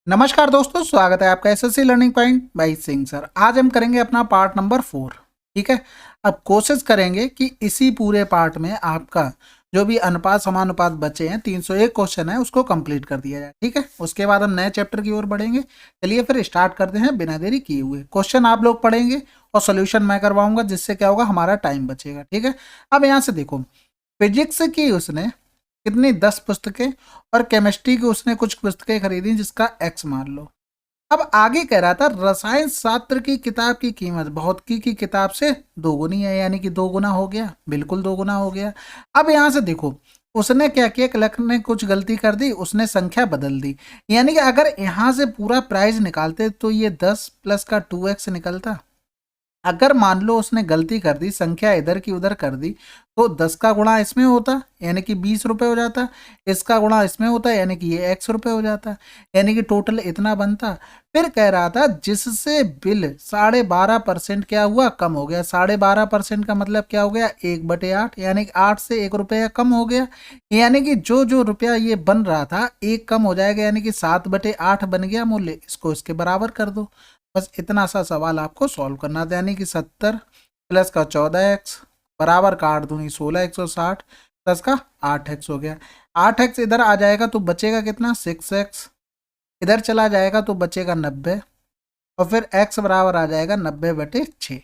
नमस्कार दोस्तों, स्वागत है आपका SSC learning point by Singh sir. आज हम करेंगे अपना पार्ट नंबर 4। ठीक है। अब कोशिश करेंगे कि इसी पूरे पार्ट में आपका जो भी अनुपात समानुपात बचे हैं 301 क्वेश्चन है उसको कंप्लीट कर दिया जाए। ठीक है, उसके बाद हम नए चैप्टर की ओर बढ़ेंगे। चलिए फिर स्टार्ट करते हैं बिना देरी किए हुए। क्वेश्चन आप लोग पढ़ेंगे और सोल्यूशन मैं करवाऊंगा, जिससे क्या होगा, हमारा टाइम बचेगा। ठीक है। अब यहाँ से देखो, फिजिक्स की उसने कितनी 10 पुस्तकें और केमिस्ट्री की उसने कुछ पुस्तकें खरीदी जिसका एक्स मान लो। अब आगे कह रहा था रसायन शास्त्र की किताब की कीमत भौतिकी की किताब से दोगुनी है, यानी कि दो गुना हो गया, बिल्कुल दो गुना हो गया। अब यहां से देखो, उसने क्या किया, क्लर्क ने कुछ गलती कर दी, उसने संख्या बदल दी। यानी कि अगर यहां से पूरा प्राइस निकालते तो ये 10 प्लस का 2x निकलता। अगर मान लो उसने गलती कर दी, संख्या इधर की उधर कर दी, तो 10 का गुणा इसमें होता यानी कि 20 रुपए हो जाता, इसका गुणा इसमें होता यानी कि ये x रुपए हो जाता, यानी कि टोटल इतना बनता। फिर कह रहा था जिससे बिल 12.5% क्या हुआ, कम हो गया। 12.5% का मतलब क्या हो गया, 1/8, यानी कि 8 से 1 रुपया कम हो गया। यानी कि जो जो रुपया ये बन रहा था एक कम हो जाएगा, यानी कि 7/8 बन गया मूल्य। इसको इसके बराबर कर दो। बस इतना सा सवाल आपको सॉल्व करना था, यानी कि 70 प्लस का 14x बराबर का 8 दूनी 16, 160 प्लस का 8x हो गया। 8x इधर आ जाएगा तो बचेगा कितना, 6x। इधर चला जाएगा तो बचेगा 90, और फिर x बराबर आ जाएगा 90/6।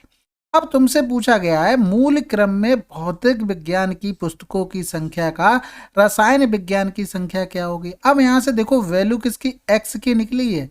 अब तुमसे पूछा गया है मूल क्रम में भौतिक विज्ञान की पुस्तकों की संख्या का रसायन विज्ञान की संख्या क्या होगी। अब यहां से देखो, वैल्यू किसकी, x की निकली है,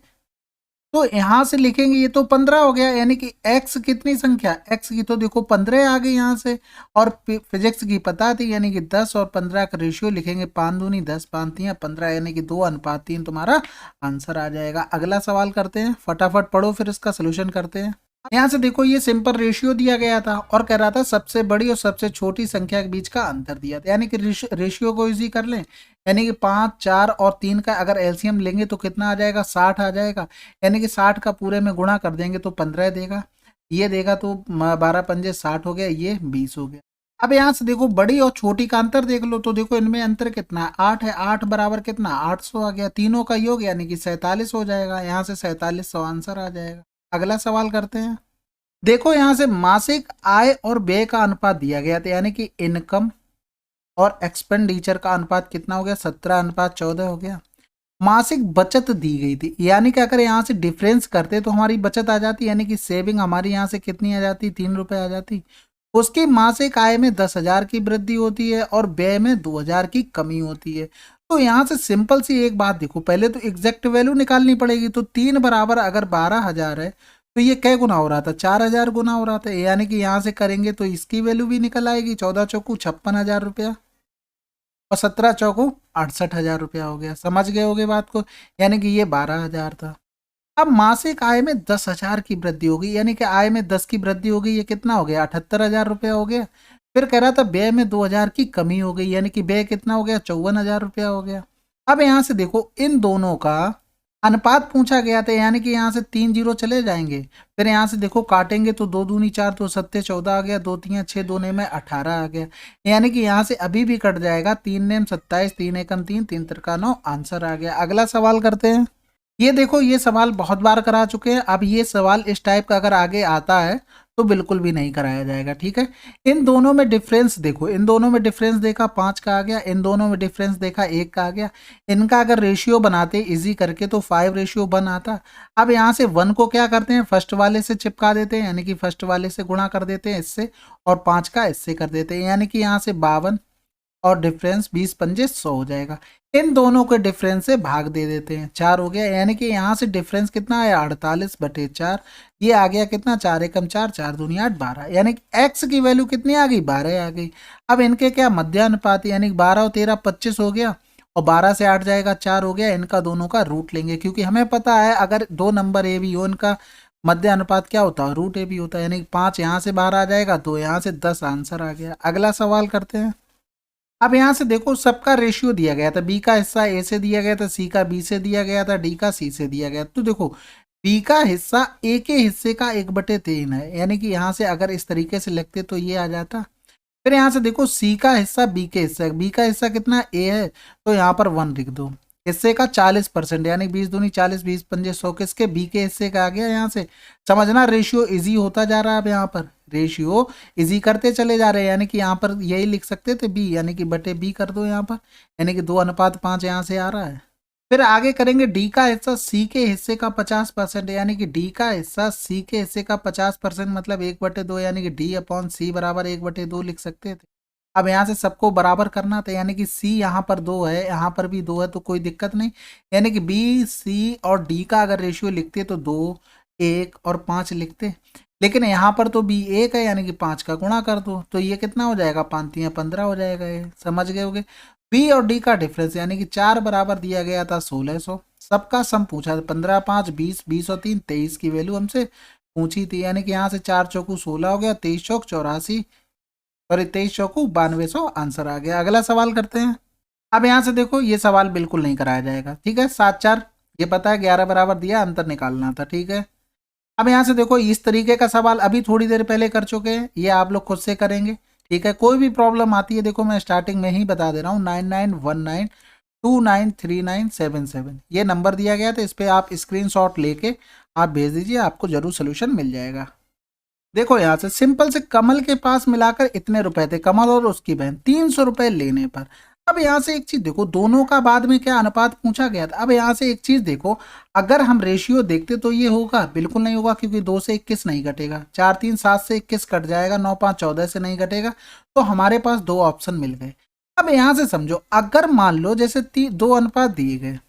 तो यहां से लिखेंगे ये तो 15 हो गया, यानी कि x कितनी संख्या, x की तो देखो 15 आ गई यहां से। और फिजिक्स की पता थी, यानी कि 10 और 15 का रेशियो लिखेंगे, 5 दूनी 10, 5 तियां 15, यानी कि 2:3 तुम्हारा आंसर आ जाएगा। अगला सवाल करते हैं, फटाफट पढ़ो फिर इसका सोल्यूशन करते हैं। यहाँ से देखो, ये सिंपल रेशियो दिया गया था और कह रहा था सबसे बड़ी और सबसे छोटी संख्या के बीच का अंतर दिया था, यानी कि रेशियो को इजी कर लें। यानी कि 5, 4 और 3 का अगर एलसीएम लेंगे तो कितना आ जाएगा, 60 आ जाएगा। यानी कि 60 का पूरे में गुणा कर देंगे तो 15 देगा, ये देगा तो 12 पंजे 60 हो गया, ये 20 हो गया। अब यहाँ से देखो, बड़ी और छोटी का अंतर देख लो, तो देखो इनमें अंतर कितना है, 8 है। 8 बराबर कितना, 800 आ गया। तीनों का योग यानी कि 47 हो जाएगा, यहाँ से 4700 आंसर आ जाएगा। अगला सवाल करते हैं। देखो यहाँ से मासिक आय और व्यय का अनुपात दिया गया था, यानी कि इनकम और एक्सपेंडिचर का अनुपात कितना हो गया, 17:14 हो गया। मासिक बचत दी गई थी, यानी कि अगर यहाँ से डिफरेंस करते तो हमारी बचत आ जाती, यानी कि सेविंग हमारी यहाँ से कितनी आ जाती, 3 रुपए आ जाती। उसकी मासिक आय में 10,000 की वृद्धि होती है और व्यय में 2,000 की कमी होती है। तो यहाँ से सिंपल सी एक बात देखो, पहले तो एग्जैक्ट वैल्यू निकालनी पड़ेगी। तो 3 बराबर अगर 12,000 है तो ये कै गुना हो रहा था, 4,000 गुना हो रहा था। यानी कि यहाँ से करेंगे तो इसकी वैल्यू भी निकल आएगी, 14 चौकू 56,000 रुपया और 17 चौकू 68,000 रुपया हो गया। समझ गए होगे बात को, यानी कि ये 12,000 था। अब मासिक आय में 10,000 की वृद्धि होगी, यानी कि आय में 10 की वृद्धि हो गई, ये कितना हो गया, 78,000 रुपया हो गया। फिर कह रहा था व्यय में 2,000 की कमी हो गई, यानी कि व्यय कितना हो गया, 54,000 रुपया हो गया। अब यहां से देखो, इन दोनों का अनुपात पूछा गया था, यानी कि यहाँ से 3 जीरो चले जाएंगे। फिर यहाँ से देखो काटेंगे तो 2 दूनी 4, 2 सत्ते 14 आ गया, 2 तियां 6, 2 ने में 18 आ गया। यानी कि यहाँ से अभी भी कट जाएगा, 3 नेम 27, 3 एकम 3, 3 तिरका 9, आंसर आ गया। अगला सवाल करते हैं। ये देखो, ये सवाल बहुत बार करा चुके हैं। अब ये सवाल इस टाइप का अगर आगे आता है तो बिल्कुल भी नहीं कराया जाएगा। ठीक है। इन दोनों में डिफरेंस देखो, इन दोनों में डिफरेंस देखा 5 का आ गया, इन दोनों में डिफरेंस देखा 1 का आ गया। इनका अगर रेशियो बनाते इजी करके तो 5:1 आता। अब यहाँ से 1 को क्या करते हैं, फर्स्ट वाले से चिपका देते हैं, यानी कि फर्स्ट वाले से गुणा कर देते हैं इससे, और 5 का इससे कर देते हैं, यानी कि यहाँ से 52 और डिफरेंस 20 पंजे 100 हो जाएगा। इन दोनों के डिफरेंस से भाग दे देते हैं, 4 हो गया। यानी कि यहाँ से डिफरेंस कितना आया, 48/4। ये आ गया कितना, 4 एकम 4, 4 दूनी 8, 12। यानी कि एक्स की वैल्यू कितनी आ गई, 12 आ गई। अब इनके क्या मध्यानुपात, यानी 12 और 13 25 हो गया, और 12 से 8 जाएगा 4 हो गया। इनका दोनों का रूट लेंगे, क्योंकि हमें पता है अगर दो नंबर ए बी हो, इनका मध्य अनुपात क्या होता है, रूट ए बी होता है। यानी कि 5 यहाँ से बाहर आ जाएगा, 2 यहाँ से, 10 आंसर आ गया। अगला सवाल करते हैं। अब यहाँ से देखो, सबका रेशियो दिया गया था, बी का हिस्सा ए से दिया गया था, सी का बी से दिया गया था, डी का सी से दिया गया। तो देखो, बी का हिस्सा ए के हिस्से का 1/3 है, यानी कि यहाँ से अगर इस तरीके से लिखते तो ये आ जाता। फिर यहाँ से देखो, सी का हिस्सा बी के हिस्सा, बी का हिस्सा कितना, ए है, तो यहाँ पर 1 लिख दो। हिस्से का 40%, यानी 20 दूनी 40, 20 पंजे 100, किसके? बी के हिस्से का आ गया यहाँ से। समझना, रेशियो इजी होता जा रहा है। अब यहाँ पर रेशियो इजी करते चले जा रहे हैं, यानी कि यहाँ पर यही लिख सकते थे बी, यानी कि बटे बी कर दो यहाँ पर, यानी कि 2:5 यहाँ से आ रहा है। फिर आगे करेंगे डी का हिस्सा सी के हिस्से का 50%, यानी कि डी का हिस्सा सी के हिस्से का 50%, मतलब 1/2, यानी कि डी अपॉन सी बराबर 1/2 लिख सकते थे। अब यहाँ से सबको बराबर करना था, यानी कि सी यहाँ पर 2 है, यहाँ पर भी 2 है, तो कोई दिक्कत नहीं। यानी कि बी सी और डी का अगर रेशियो लिखते तो 2, 1 और 5 लिखते, लेकिन यहाँ पर तो बी 1 है, यानी कि 5 का गुणा कर दो, तो ये कितना हो जाएगा? 5×3=15 हो जाएगा। ये समझ गए होगे। बी और डी का डिफरेंस, यानी कि 4 बराबर दिया गया था 1600, सबका सम पूछा था, 15, 5, 20, 20 और 3 23 की वैल्यू हमसे पूछी थी, यानी कि यहाँ से 4 चौकू 16 हो गया, 23 चौक 84, सॉरी 23 चौकू 9200 आंसर आ गया। अगला सवाल करते हैं। अब यहाँ से देखो, ये सवाल बिल्कुल नहीं कराया जाएगा, ठीक है। 7, 4 ये पता है, 11 बराबर दिया, अंतर निकालना था, ठीक है। अब यहाँ से देखो, इस तरीके का सवाल अभी थोड़ी देर पहले कर चुके हैं, ये आप लोग खुद से करेंगे, ठीक है। कोई भी प्रॉब्लम आती है, देखो मैं स्टार्टिंग में ही बता दे रहा हूँ, 9919293977 ये नंबर दिया गया था, इस पर आप स्क्रीनशॉट लेके आप भेज दीजिए, आपको जरूर सोल्यूशन मिल जाएगा। देखो यहाँ से सिंपल से, कमल के पास मिलाकर इतने रुपए थे, कमल और उसकी बहन, 300 रुपए लेने पर। अब यहाँ से एक चीज देखो, दोनों का बाद में क्या अनुपात पूछा गया था। अब यहाँ से एक चीज देखो, अगर हम रेशियो देखते तो ये होगा, बिल्कुल नहीं होगा, क्योंकि 2 से 21 नहीं घटेगा, 4 3 7 से 21 कट जाएगा, 9 5 14 से नहीं घटेगा, तो हमारे पास 2 ऑप्शन मिल गए। अब यहाँ से समझो, अगर मान लो जैसे 2 अनुपात दिए गए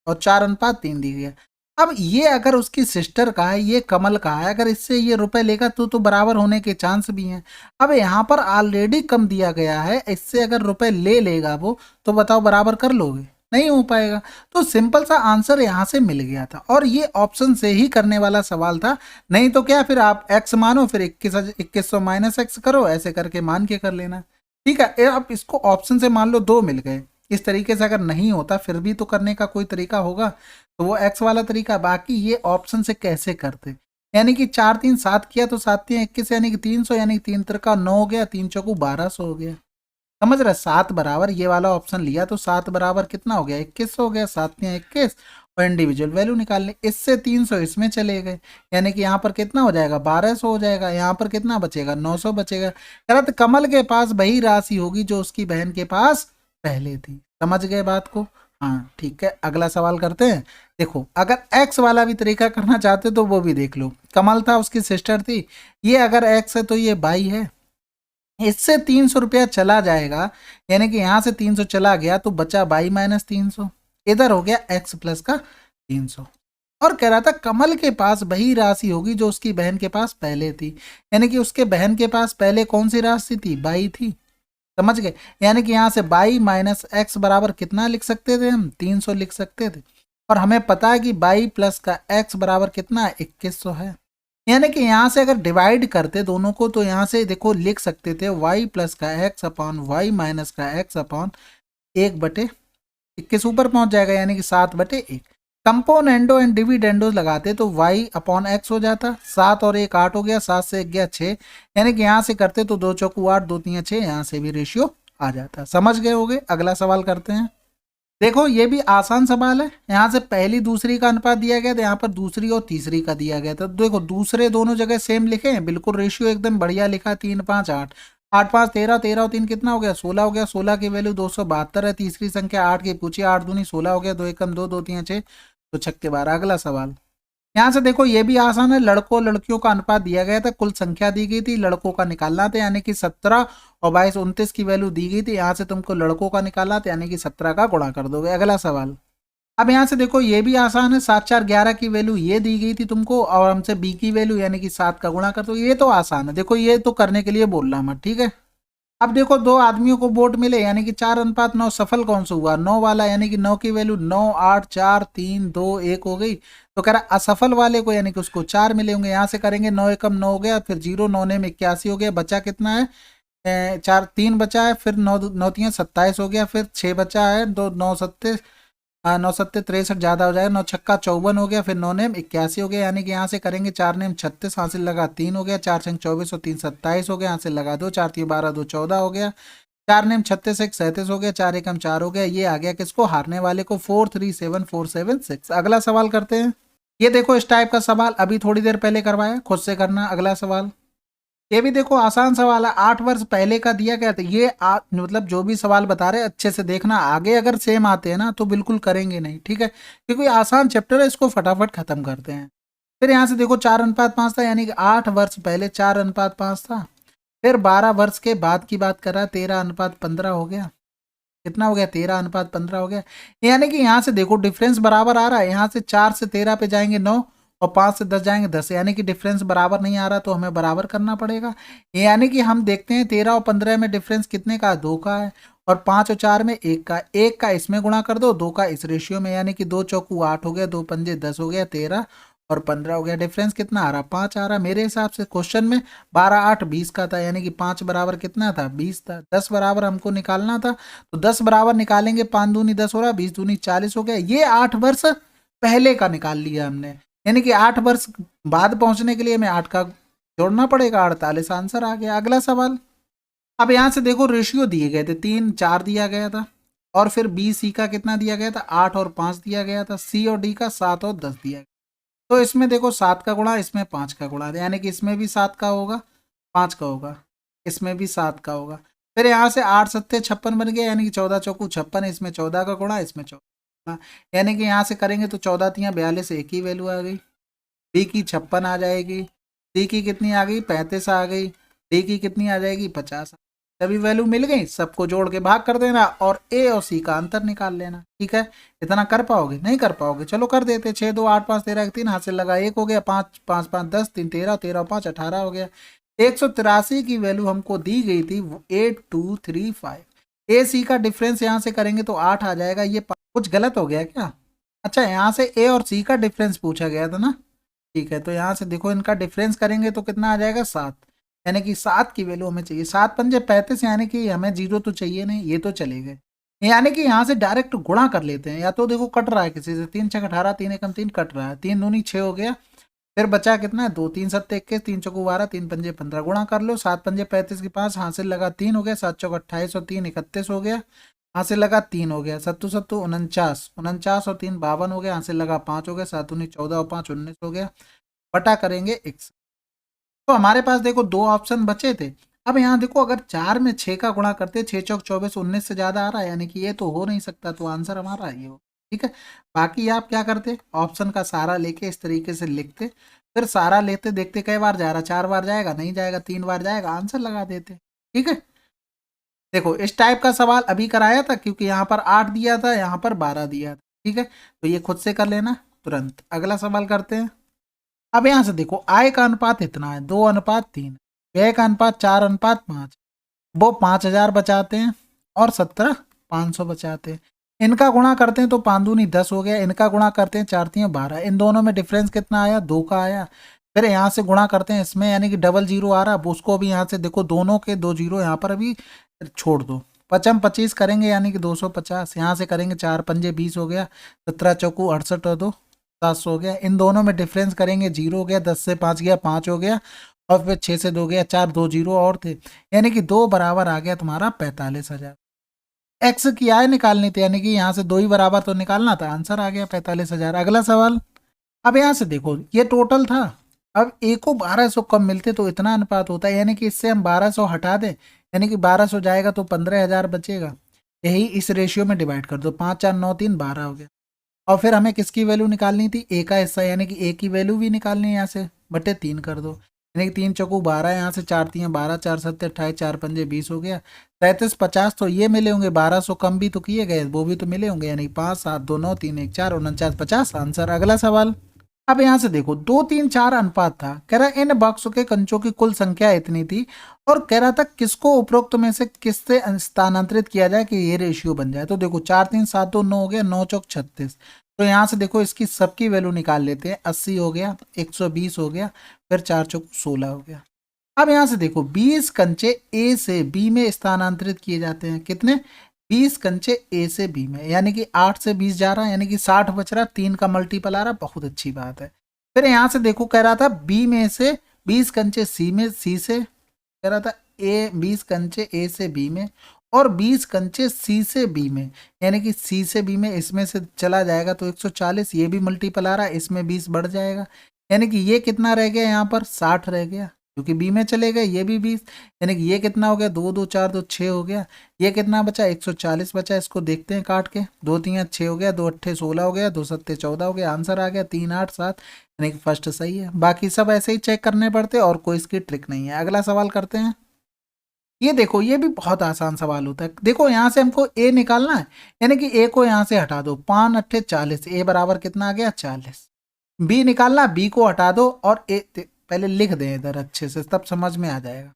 और 4:3 दिए गए, अब ये अगर उसकी सिस्टर का है, ये कमल का है, अगर इससे ये रुपए लेगा तो बराबर होने के चांस भी हैं। अब यहाँ पर ऑलरेडी कम दिया गया है, इससे अगर रुपए ले लेगा वो, तो बताओ बराबर कर लोगे? नहीं हो पाएगा। तो सिंपल सा आंसर यहाँ से मिल गया था, और ये ऑप्शन से ही करने वाला सवाल था। नहीं तो क्या, फिर आप x मानो, फिर 2100 माइनस एक्स करो, ऐसे करके मान के कर लेना, ठीक है। अब इसको ऑप्शन से मान लो 2 मिल गए, इस तरीके से अगर नहीं होता फिर भी तो करने का कोई तरीका होगा, तो वो एक्स वाला तरीका। बाकी ये ऑप्शन से कैसे करते, यानी कि 4 3 7 किया तो 7 3 21, यानी कि 300, यानी कि 3 3 9 हो गया, 3 चौकू 1200 हो गया। समझ रहे? 7 बराबर ये वाला ऑप्शन लिया तो 7 बराबर कितना हो गया? 21 हो गया, 7 3 21, और इंडिविजुअल वैल्यू निकालने, इससे 300 इसमें चले गए, यानी कि यहाँ पर कितना हो जाएगा? 1200 हो जाएगा, यहाँ पर कितना बचेगा? 900 बचेगा। कह रहा था कमल के पास वही राशि होगी जो उसकी बहन के पास पहले थी। समझ गए बात को? हाँ ठीक है, अगला सवाल करते हैं। देखो, अगर एक्स वाला भी तरीका करना चाहते तो वो भी देख लो। कमल था, उसकी सिस्टर थी, ये अगर एक्स है तो ये बाई है, इससे 300 रुपया चला जाएगा, यानी कि यहाँ से 300 चला गया तो बचा बाई माइनस 300, इधर हो गया एक्स प्लस का 300। और कह रहा था कमल के पास वही राशि होगी जो उसकी बहन के पास पहले थी, यानी कि उसके बहन के पास पहले कौन सी राशि थी? बाई थी। समझ गए? यानी कि यहाँ से बाई माइनस एक्स बराबर कितना लिख सकते थे हम? 300 लिख सकते थे, और हमें पता है कि बाई प्लस का एक्स बराबर कितना है? 2100 है। यानी कि यहाँ से अगर डिवाइड करते दोनों को, तो यहाँ से देखो लिख सकते थे वाई प्लस का एक्स अपॉन वाई माइनस का एक्स अपॉन 1/21 ऊपर पहुंच जाएगा, यानी कि 7/1। कंपोनेंडो एंड डिविडेंडो लगाते तो y अपॉन एक्स हो जाता, 7 और 1 8 हो गया, 7 से 1 गया 6, यानी कि यहाँ से करते तो 2 चौकू 8, 2 3 6, यहाँ से भी रेशियो आ जाता। समझ गए होगे? अगला सवाल करते हैं। देखो ये भी आसान सवाल है, यहाँ से पहली दूसरी का अनुपात दिया गया था, यहाँ पर दूसरी और तीसरी का दिया गया था। देखो दूसरे दोनों जगह सेम लिखे हैं, बिल्कुल रेशियो एकदम बढ़िया लिखा, 3 5 8, 8 5 13, 13 और 3 कितना हो गया? 16 हो गया, 16 की वैल्यू 272 है, तीसरी संख्या 8 की पूछी, 8 दूनी 16 हो गया, 2 एकम 2, 2 3 6, तो 6 के 12। अगला सवाल, यहाँ से देखो ये भी आसान है, लड़कों लड़कियों का अनुपात दिया गया था, कुल संख्या दी गई थी, लड़कों का निकालना था, यानी कि 17 और 22 29 की वैल्यू दी गई थी, यहाँ से तुमको लड़कों का निकालना था, यानी कि 17 का गुणा कर दोगे। अगला सवाल, अब यहाँ से देखो ये भी आसान है, 7 4 11 की वैल्यू ये दी गई थी तुमको, और हमसे बी की वैल्यू यानी कि 7 का गुणा कर दो, ये तो आसान है। देखो ये तो करने के लिए बोल रहा मैं, ठीक है। अब देखो दो आदमियों को वोट मिले, यानी कि 4:9, सफल कौन सा हुआ? 9 वाला, यानी कि 9 की वैल्यू 9 8 4 3 2 1 हो गई, तो कह रहा असफल वाले को, यानी कि उसको 4 मिले होंगे। यहाँ से करेंगे 9 एकम 9 हो गया, फिर 0 9 ने 81 हो गया, बचा कितना है? 4 3 बचा है, फिर 9 9 3 27 हो गया, फिर 6 बचा है, 2 9 7 9 7 63 ज्यादा हो जाएगा, 9 छक्का 54 हो गया, फिर 9 नेम 81 हो गया, यानी कि यहाँ से करेंगे 4 नेम 36, हासिल लगा 3 हो गया, 4 छंग 24 और 3 27 हो गया, यहाँ से लगा दो, 4 3 12 2 14 हो गया, 4 नेम 36, एक 37 हो गया, 4 एकम 4 हो गया, ये आ गया किसको, हारने वाले को 437476। अगला सवाल करते हैं। ये देखो इस टाइप का सवाल अभी थोड़ी देर पहले करवाया, खुद से करना। अगला सवाल ये भी देखो आसान सवाल है, 8 वर्ष पहले का दिया गया था। ये मतलब जो भी सवाल बता रहे हैं अच्छे से देखना, आगे अगर सेम आते हैं ना तो बिल्कुल करेंगे नहीं, ठीक है, क्योंकि आसान चैप्टर है, इसको फटाफट खत्म करते हैं। फिर यहाँ से देखो 4:5 था, यानी कि 8 वर्ष पहले 4:5 था। फिर 12 वर्ष के बाद की बात कर रहा है, 13:15 हो गया। कितना हो गया, 13:15 हो गया। यानी कि यहाँ से देखो डिफरेंस बराबर आ रहा है, यहाँ से 4 से 13 पे जाएंगे 9, और 5 से 10 जाएंगे 10, यानी कि डिफरेंस बराबर नहीं आ रहा, तो हमें बराबर करना पड़ेगा। यानी कि हम देखते हैं 13 और 15 में डिफरेंस कितने का, 2 का है, और 5 और 4 में 1 का। 1 का इसमें गुणा कर दो, 2 का इस रेशियो में, यानी कि 2 चौकू 8 हो गया, 2 पंजे 10 हो गया, 13 और 15 हो गया। डिफरेंस कितना आ रहा, 5 आ रहा। मेरे हिसाब से क्वेश्चन में 12 8 20 का था, यानी कि 5 बराबर कितना था, 20 था। 10 बराबर हमको निकालना था, तो 10 बराबर निकालेंगे, 5 दूनी 10 हो रहा, 20 दूनी 40 हो गया। ये 8 वर्ष पहले का निकाल लिया हमने, यानी कि 8 वर्ष बाद पहुंचने के लिए हमें 8 का जोड़ना पड़ेगा, 48 आंसर आ गया। अगला सवाल, अब यहां से देखो रेशियो दिए गए थे, 3 4 दिया गया था, और फिर बी सी का कितना दिया गया था, 8 और 5 दिया गया था, सी और डी का 7 और 10 दिया गया। तो इसमें देखो 7 का गुणा, इसमें 5 का गुणा, यानी कि इसमें भी 7 का होगा, 5 का होगा, इसमें भी 7 का होगा। फिर यहाँ से 8 सत्ते 56 बन गया, यानी कि 14 चौकू 56, इसमें 14 का गुणा, इसमें 14, यानी कि यहाँ से करेंगे तो 14 तियाँ 42, एक ही वैल्यू आ गई। बी की 56 आ जाएगी, सी की कितनी आ गई, 35 आ गई, डी की कितनी आ जाएगी, 50। सभी वैल्यू मिल गई, सबको जोड़ के भाग कर देना, और ए और सी का अंतर निकाल लेना। ठीक है, इतना कर पाओगे, नहीं कर पाओगे, चलो कर देते। 6 2 8 5 13 3 हाथ से लगा 1 हो गया, 5 5 5 10 3 13 13 5 18 हो गया। 183 की वैल्यू हमको दी गई थी 8235। ए सी का डिफरेंस यहाँ से करेंगे तो 8 आ जाएगा। ये कुछ गलत हो गया क्या? अच्छा, यहाँ से ए और सी का डिफरेंस पूछा गया था ना, ठीक है, तो यहाँ से देखो इनका डिफरेंस करेंगे तो कितना आ जाएगा, 7, यानी कि 7 की वैल्यू हमें चाहिए। 7 पंजे 35, यानी कि हमें 0 तो चाहिए नहीं, ये तो चलेगा, यानी कि यहाँ से डायरेक्ट गुणा कर लेते हैं। या तो देखो कट रहा है किसी से, 3 6 18, 3 एकम 3 कट रहा है, 3 दूनी 6 हो गया। फिर बचा कितना है, 2 3 7 21, 3 चौको 12, 3 पंजे 15, गुणा कर लो। 7 पंजे 35 के 5, हासिल लगा 3 हो गया, 7 चौक 28 और 3 31 हो गया, हासिल लगा 3 हो गया, 7 7 49, 49 और 3 52 हो गया, हासिल लगा 5 हो गया, 7 19 14 और 5 19 हो गया, बटा करेंगे x। तो हमारे पास देखो 2 ऑप्शन बचे थे। अब यहाँ देखो अगर 4 में 6 का गुणा करते, 6 चौक 24, 19 से ज्यादा आ रहा है, यानी कि ये तो हो नहीं सकता, तो आंसर हमारा ये हो। ठीक है, बाकी आप क्या करते, ऑप्शन का सारा लेके इस तरीके से लिखते, फिर सारा लेते, देखते कई बार जा रहा, 4 बार जाएगा, नहीं जाएगा, 3 बार जाएगा, आंसर लगा देते। ठीक है, देखो इस टाइप का सवाल अभी कराया था, क्योंकि यहाँ पर 8 दिया था, यहाँ पर 12 दिया था। ठीक है, तो ये खुद से कर लेना तुरंत। अगला सवाल करते हैं। अब यहां से देखो आय का अनुपात इतना है, 2:3, व्यय का अनुपात 4:5, वो 5,000 बचाते हैं, और 17 500 बचाते हैं। इनका गुणा करते हैं तो 5 दूनी 10 हो गया, इनका गुणा करते हैं 4 तियां 12, इन दोनों में डिफरेंस कितना आया, 2 का आया। फिर यहाँ से गुणा करते हैं इसमें, यानी कि डबल जीरो आ रहा, उसको भी यहाँ से देखो, दोनों के 2 जीरो यहाँ पर अभी छोड़ दो, 55 25 करेंगे, यानी कि 250, यहाँ से करेंगे 4 पंजे 20 हो गया, 17 चौकू 68 और 2 700 हो गया। इन दोनों में डिफरेंस करेंगे, 0 हो गया, 10 से 5 गया 5 हो गया, और फिर 6 से 2 गया 4, 2 जीरो और थे, यानी कि 2 बराबर आ गया तुम्हारा 45,000। एक्स की आय निकालनी थी, यानी कि यहाँ से 2 ही बराबर तो निकालना था, आंसर आ गया 45,000। अगला सवाल, अब यहाँ से देखो ये टोटल था, अब ए को 1200 कम मिलते तो इतना अनुपात होता है, यानी कि इससे हम 1200 हटा दें, यानी कि 1200 जाएगा तो 15,000 बचेगा। यही इस रेशियो में डिवाइड कर दो, 5 4 9 3 12 हो गया। और फिर हमें किसकी वैल्यू निकालनी थी, ए का हिस्सा, यानी कि ए की वैल्यू भी निकालनी है, यहाँ से बटे 3 कर दो, यानी कि 3 चौकू 12, यहाँ से 4 तियां 12, 4 7 28, 4 पंजे 20 हो गया, 37 50 तो ये मिले होंगे, 1200 कम भी तो किए गए, वो भी तो मिले होंगे, यानी 5 7 2 9 3 1 4 49 50 आंसर। अगला सवाल, अब यहाँ से देखो 2 3 4 अनुपात था, कह रहा इन बॉक्सों के कंचों की कुल संख्या इतनी थी, और कह रहा था किसको उपरोक्त में से किससे स्थानांतरित किया जाए कि ये रेशियो बन जाए। तो देखो 4 3 7 2 9 हो गया, 9 चौक 36, तो यहाँ से देखो इसकी सबकी वैल्यू निकाल लेते हैं, 80 हो गया, 120 हो गया, फिर 4 चौक 16 हो गया। अब यहाँ से देखो 20 कंचे ए से बी में स्थानांतरित किए जाते हैं, कितने, 20 कंचे ए से बी में, यानी कि 8 से 20 जा रहा है, यानी कि 60 बच रहा, 3 का मल्टीपल आ रहा, बहुत अच्छी बात है। फिर यहाँ से देखो कह रहा था बी में से 20 कंचे सी में, सी से कह रहा था ए 20 कंचे ए से बी में, और 20 कंचे सी से बी में, यानी कि सी से बी में इसमें से चला जाएगा तो 140, ये भी मल्टीपल आ रहा है, इसमें 20 बढ़ जाएगा, यानी कि ये कितना रह गया यहाँ पर 60 रह गया, क्योंकि बी में चले गए, ये भी 20, यानी कि ये कितना हो गया 2 2 4 2 6 हो गया, ये कितना बचा 140 बचा, इसको देखते हैं काट के, 2 3 6 हो गया, 2 8 16 हो गया, 2 7 14 हो गया, आंसर आ गया 3 8 7, यानी कि फर्स्ट सही है। बाकी सब ऐसे ही चेक करने पड़ते और कोई इसकी ट्रिक नहीं है। अगला सवाल करते हैं। ये देखो, ये भी बहुत आसान सवाल होता है। देखो यहाँ से हमको ए निकालना है, यानी कि ए को यहाँ से हटा दो, 5 8 40, ए बराबर कितना आ गया 40। बी निकालना, बी को हटा दो और ए पहले लिख दें इधर अच्छे से, तब समझ में आ जाएगा।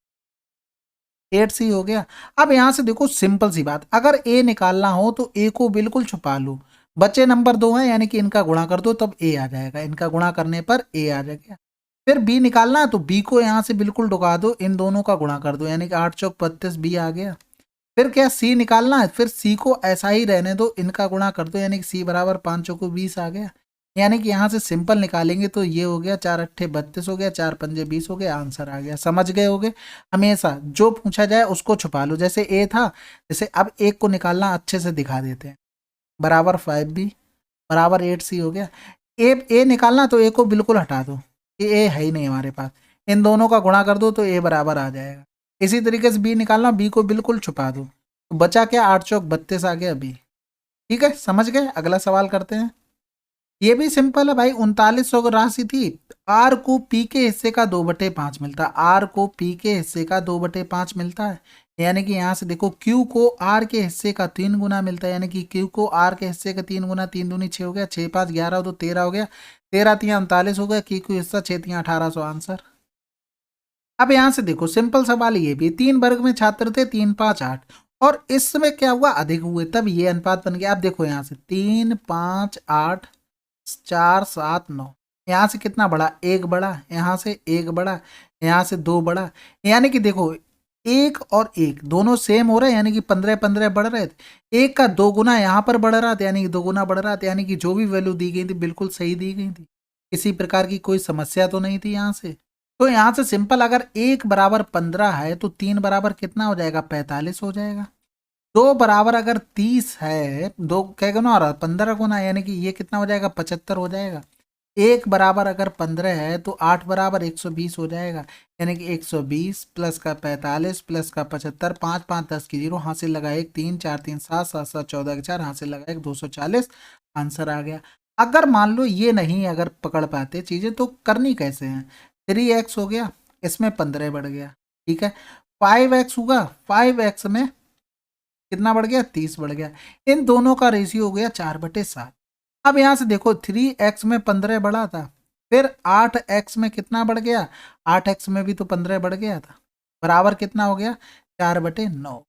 8c हो गया। अब यहाँ से देखो सिंपल सी बात, अगर ए निकालना हो तो ए को बिल्कुल छुपा लो, बच्चे नंबर 2 हैं, यानी कि इनका गुणा कर दो तब ए आ जाएगा, इनका गुणा करने पर ए आ जाएगा। फिर बी निकालना है तो बी को यहाँ से बिल्कुल ढुका दो, इन दोनों का गुणा कर दो, यानी कि 8 चौक 32 बी आ गया। फिर क्या सी निकालना है, फिर सी को ऐसा ही रहने दो, इनका गुणा कर दो, यानी कि सी बराबर 5 चौको 20 आ गया। यानी कि यहाँ से सिंपल निकालेंगे तो ये हो गया 4 8 32 हो गया, 4 5 20 हो गया, आंसर आ गया। समझ गए होगे। हमेशा जो पूछा जाए उसको छुपा लो, जैसे ए था, जैसे अब एक को निकालना अच्छे से दिखा देते हैं, बराबर 5b बराबर 8c हो गया। ए निकालना तो ए को बिल्कुल हटा दो, ए है ही नहीं हमारे पास, इन दोनों का गुणा कर दो तो ए बराबर आ जाएगा। इसी तरीके से बी निकालना, बी को बिल्कुल छुपा दो, तो बचा क्या 8 चौक 32 आ गया बी। ठीक है, समझ गए। अगला सवाल करते हैं। ये भी सिंपल है भाई, 3900 राशि थी, आर को पी के हिस्से का 2/5 मिलता है, आर को पी के हिस्से का 2/5 मिलता है, यानी कि यहाँ से देखो क्यू को आर के हिस्से का 3 गुना मिलता है, यानी कि क्यू को आर के हिस्से का 3 गुना, 3 दूनी 6 हो गया, 6 5 11 2 13 हो गया, 13 3 39 हो गया, क्यू को हिस्सा 6 3 1800 आंसर। अब यहाँ से देखो सिंपल सवाल, ये भी 3 वर्ग में छात्र थे, 3 5 8, और इसमें क्या हुआ अधिक हुए तब ये अनुपात बन गया। अब देखो यहाँ से 3 5 8 4 7 9, यहाँ से कितना बढ़ा 1 बढ़ा, यहाँ से 1 बढ़ा, यहाँ से 2 बढ़ा, यानी कि देखो 1 और 1 दोनों सेम हो रहे हैं, यानी कि 15 15 बढ़ रहे थे, 1 का 2 गुना यहाँ पर बढ़ रहा था, यानी कि 2 गुना बढ़ रहा था, यानी कि जो भी वैल्यू दी गई थी बिल्कुल सही दी गई थी, किसी प्रकार की कोई समस्या तो नहीं थी यहाँ से। तो यहाँ से सिंपल, अगर 1 बराबर 15 है तो 3 बराबर कितना हो जाएगा 45 हो जाएगा। 2 बराबर अगर 30 है, 2 क्या गुना हो रहा है 15 गुना, यानी कि ये कितना हो जाएगा 75 हो जाएगा। 1 बराबर अगर 15 है तो 8 बराबर 120 हो जाएगा, यानी कि 120 प्लस का 45 प्लस का 75, 5 5 10 की 0, हासिल लगा 1 3 4 3 7 7 7 14 के 4, हासिल लगा 1 240, आंसर आ गया। अगर मान लो ये नहीं अगर पकड़ पाते चीज़ें तो करनी कैसे हैं, 3x हो गया, इसमें 15 बढ़ गया, ठीक है, 5x होगा, 5x में कितना बढ़ गया 30 बढ़ गया, इन दोनों का रेशियो हो गया 4/7। अब यहाँ से देखो 3x में 15 बढ़ा था, फिर 8x में कितना बढ़ गया, 8x में भी तो 15 बढ़ गया था, बराबर कितना हो गया 4/9।